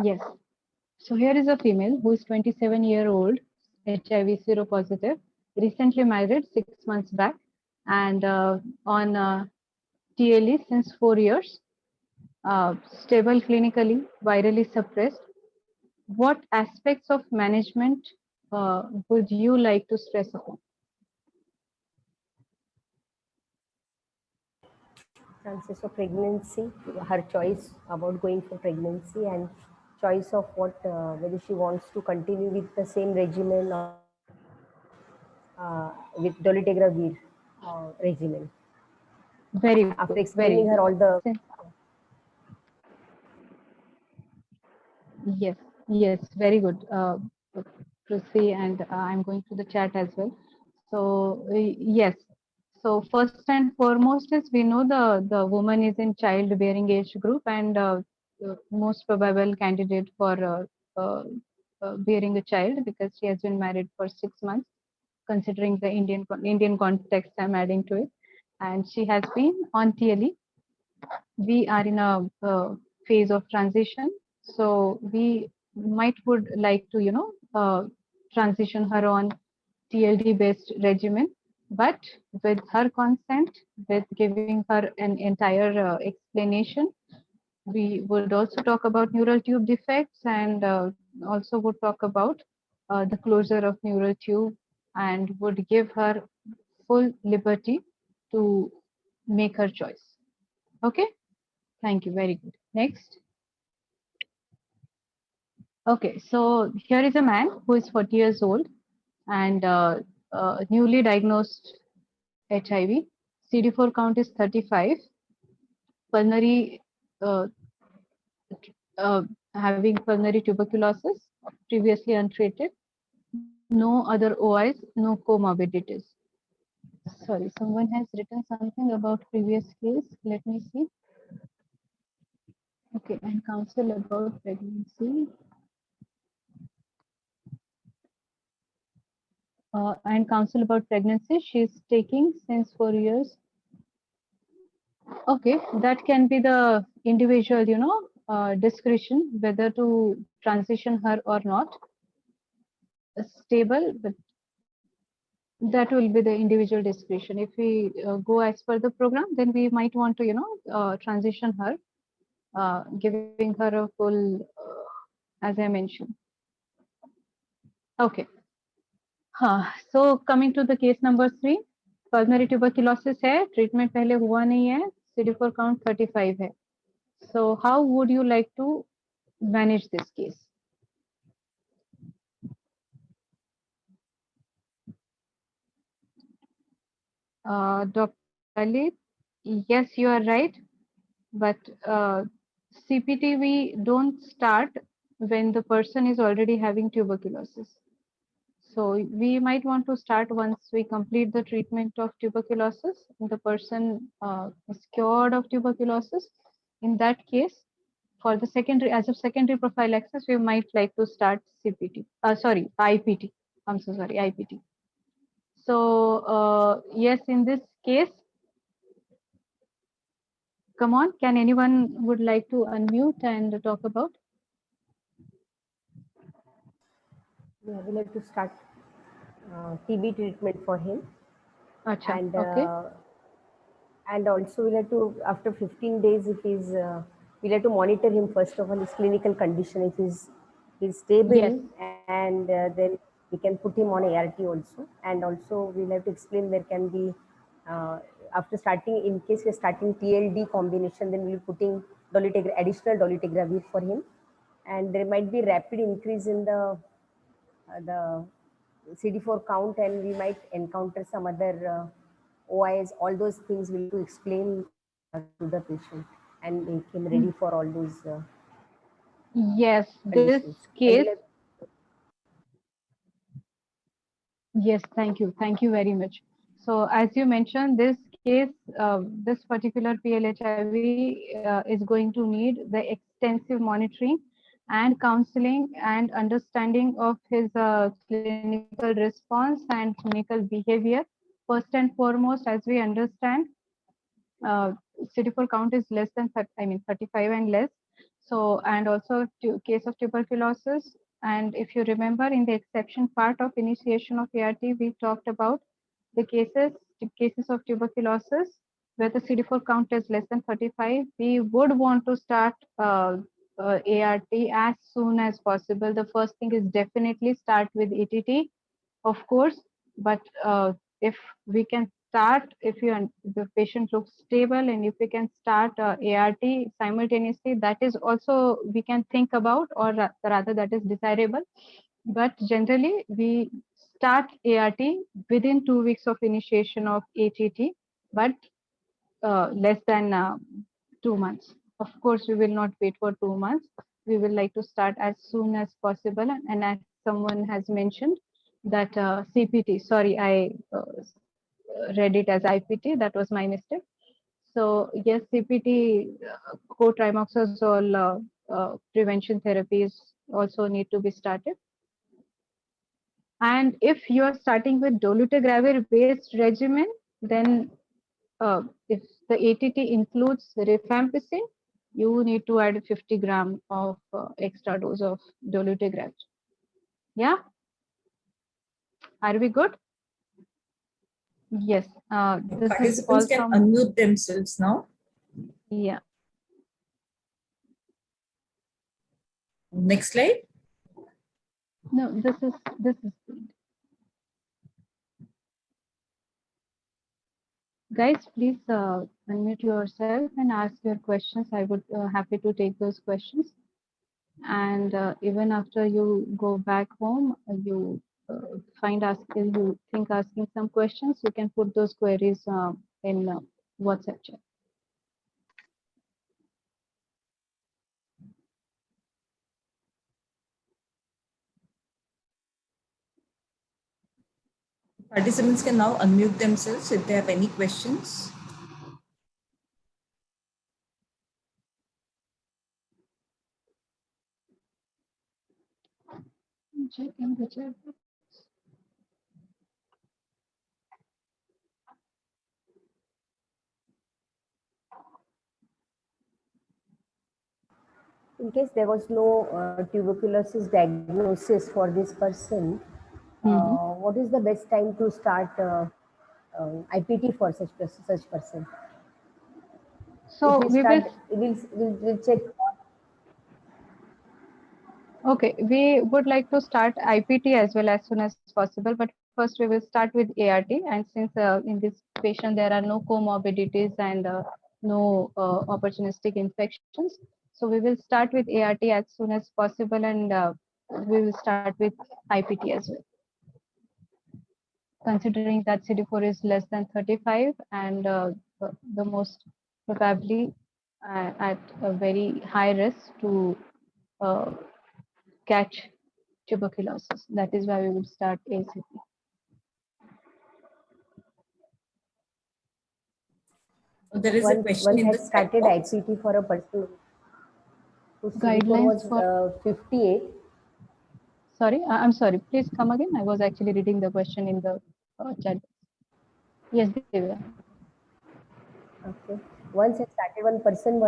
Speaker 2: Yes. So here is a female who is 27-year-old, HIV seropositive, recently married 6 months back, and on TLE since 4 years, stable clinically, virally suppressed. What aspects of management would you like to stress upon?
Speaker 1: Chances of pregnancy, her choice about going for pregnancy, and choice of what whether she wants to continue with the same regimen or with dolutegravir regimen.
Speaker 2: Very good.
Speaker 1: After
Speaker 2: Very
Speaker 1: explaining
Speaker 2: good.
Speaker 1: her all the
Speaker 2: Yes, yes, very good. Prissy, and I'm going to the chat as well. So yes, so first and foremost is we know the woman is in childbearing age group and most probable candidate for bearing a child because she has been married for 6 months. Considering the Indian context, I'm adding to it, and she has been on TLE. We are in a phase of transition, so we might would like to transition her on TLD based regimen, but with her consent, with giving her an entire explanation. We would also talk about neural tube defects and also would talk about the closure of neural tube and would give her full liberty to make her choice. Okay. Thank you. Very good. Next. Okay, so here is a man who is 40 years old and newly diagnosed HIV. CD4 count is 35. Pulmonary, uh, having pulmonary tuberculosis, previously untreated. No other OIs, no comorbidities. Sorry, someone has written something about previous case. Let me see. Okay, and counsel about pregnancy. And counsel about pregnancy. She's taking since 4 years. Okay, that can be the individual, discretion whether to transition her or not. Stable, but that will be the individual discretion. If we go as per the program, then we might want to, transition her, giving her a full, as I mentioned. Okay. So coming to the case number 3, pulmonary tuberculosis है, treatment पहले हुआ नहीं है, CD4 count 35 है. So how would you like to manage this case? Dr. Lalit, yes, you are right. But CPT we don't start when the person is already having tuberculosis. So we might want to start once we complete the treatment of tuberculosis. The person is cured of tuberculosis. In that case, for the secondary, as a secondary prophylaxis, we might like to start CPT. Sorry, IPT. I'm so sorry, IPT. So yes, in this case, come on, can anyone would like to unmute and talk about?
Speaker 1: yeah, we have to start TB treatment for him.
Speaker 2: Achha,
Speaker 1: And
Speaker 2: okay.
Speaker 1: And also we'll have to, after 15 days, if he's we'll have to monitor him first of all, his clinical condition. If he's stable,
Speaker 2: Yes.
Speaker 1: and then we can put him on ART also. And also we'll have to explain where can be after starting, in case we're starting TLD combination, then we'll be putting additional dolutegravir for him. And there might be rapid increase in the CD4 count, and we might encounter some other OIs. All those things we will to explain to the patient and make him ready for all those
Speaker 2: Yes, this
Speaker 1: conditions.
Speaker 2: case. Yes, thank you. Thank you very much. So as you mentioned, this case, this particular PLHIV is going to need the extensive monitoring and counseling and understanding of his clinical response and clinical behavior. First and foremost, as we understand, CD4 count is less than 35 and less. So, and also case of tuberculosis. And if you remember in the exception part of initiation of ART, we talked about the cases of tuberculosis where the CD4 count is less than 35. We would want to start ART as soon as possible. The first thing is definitely start with ATT, of course, but if we can start, if the patient looks stable and if we can start ART simultaneously, that is also we can think about, or rather that is desirable. But generally we start ART within 2 weeks of initiation of ATT, but less than 2 months. Of course, we will not wait for 2 months. We will like to start as soon as possible. And as someone has mentioned that CPT, sorry, I read it as IPT. That was my mistake. So yes, CPT, cotrimoxazole prevention therapies also need to be started. And if you are starting with dolutegravir based regimen, then if the ATT includes rifampicin, you need to add 50 gram of extra dose of dolutegravir. Yeah, are we good? Yes. This is all
Speaker 3: Participants can
Speaker 2: from
Speaker 3: unmute themselves now.
Speaker 2: yeah.
Speaker 3: Next slide.
Speaker 2: No, this is guys. Please unmute yourself and ask your questions. I would happy to take those questions. And even after you go back home, you you think asking some questions, you can put those queries in WhatsApp chat.
Speaker 3: Participants can now unmute themselves if they have any questions.
Speaker 2: Check in the chat.
Speaker 1: In case there was no tuberculosis diagnosis for this person, what is the best time to start IPT for such person?
Speaker 2: So
Speaker 1: If we start, we'll check.
Speaker 2: Okay, we would like to start IPT as well as soon as possible, but first we will start with ART. And since in this patient there are no comorbidities and no opportunistic infections, so we will start with ART as soon as possible, and we will start with IPT as well. Considering that CD4 is less than 35 and the most probably at a very high risk to catch tuberculosis. That is why we would start ACT.
Speaker 3: There is a question
Speaker 1: One
Speaker 3: in the
Speaker 1: had started
Speaker 3: box.
Speaker 1: IPT for a person whose CD4
Speaker 2: Guidelines
Speaker 1: was
Speaker 2: for
Speaker 1: 58.
Speaker 2: sorry, I'm sorry. Please come again. I was actually reading the question in the chat. Yes, Divya.
Speaker 1: Okay. Once I started one person,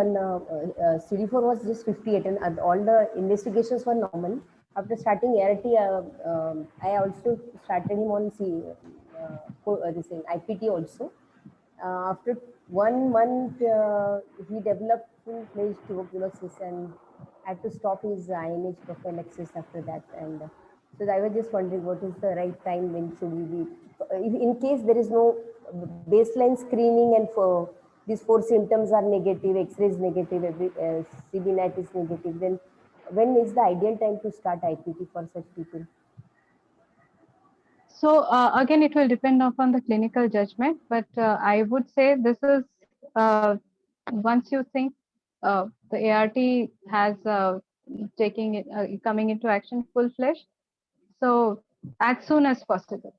Speaker 1: CD4 was just 58, and all the investigations were normal. After starting ART, I also started him on this thing, IPT also. After 1 month, he developed full-fledged tuberculosis and had to stop his INH prophylaxis after that. And so I was just wondering what is the right time when should we be, in case there is no baseline screening and for these 4 symptoms are negative, X-ray is negative, CB-NAT is negative, then when is the ideal time to start IPT for such people?
Speaker 2: So again, it will depend upon the clinical judgment, but I would say this is once you think the ART has coming into action full-fledged, so as soon as possible.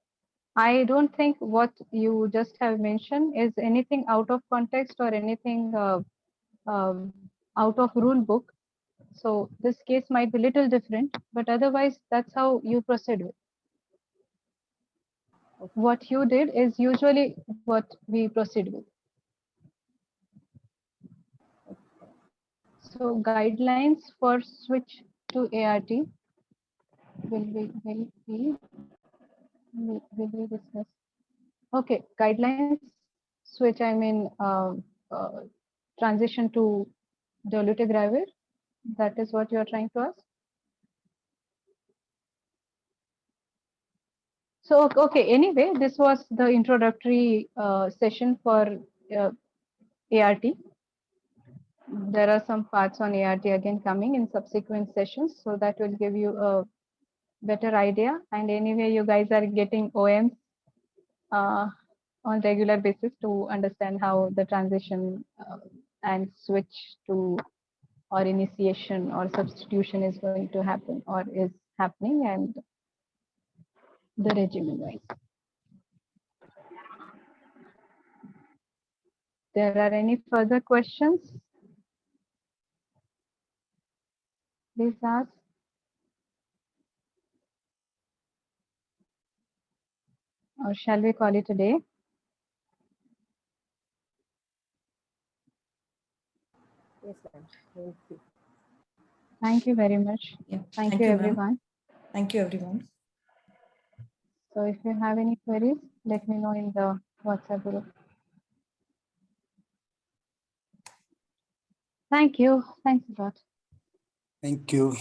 Speaker 2: I don't think what you just have mentioned is anything out of context or anything out of rule book. So this case might be little different, but otherwise that's how you proceed with. What you did is usually what we proceed with. So guidelines for switch to ART will we discuss? Okay, guidelines switch. I mean transition to dolutegravir. That is what you are trying to ask. So okay. Anyway, this was the introductory session for ART. There are some parts on ART again coming in subsequent sessions, so that will give you a better idea. And anyway, you guys are getting OMs on regular basis to understand how the transition and switch to or initiation or substitution is going to happen or is happening, and the regimen wise. There are any further questions? Please ask. Or shall we call it a day?
Speaker 1: Yes, ma'am. Thank you.
Speaker 2: Thank you very much.
Speaker 3: Yeah.
Speaker 2: Thank you,
Speaker 3: ma'am.
Speaker 2: everyone.
Speaker 3: Thank you, everyone.
Speaker 2: So if you have any queries, let me know in the WhatsApp group. Thank you. Thanks a lot.
Speaker 4: Thank you.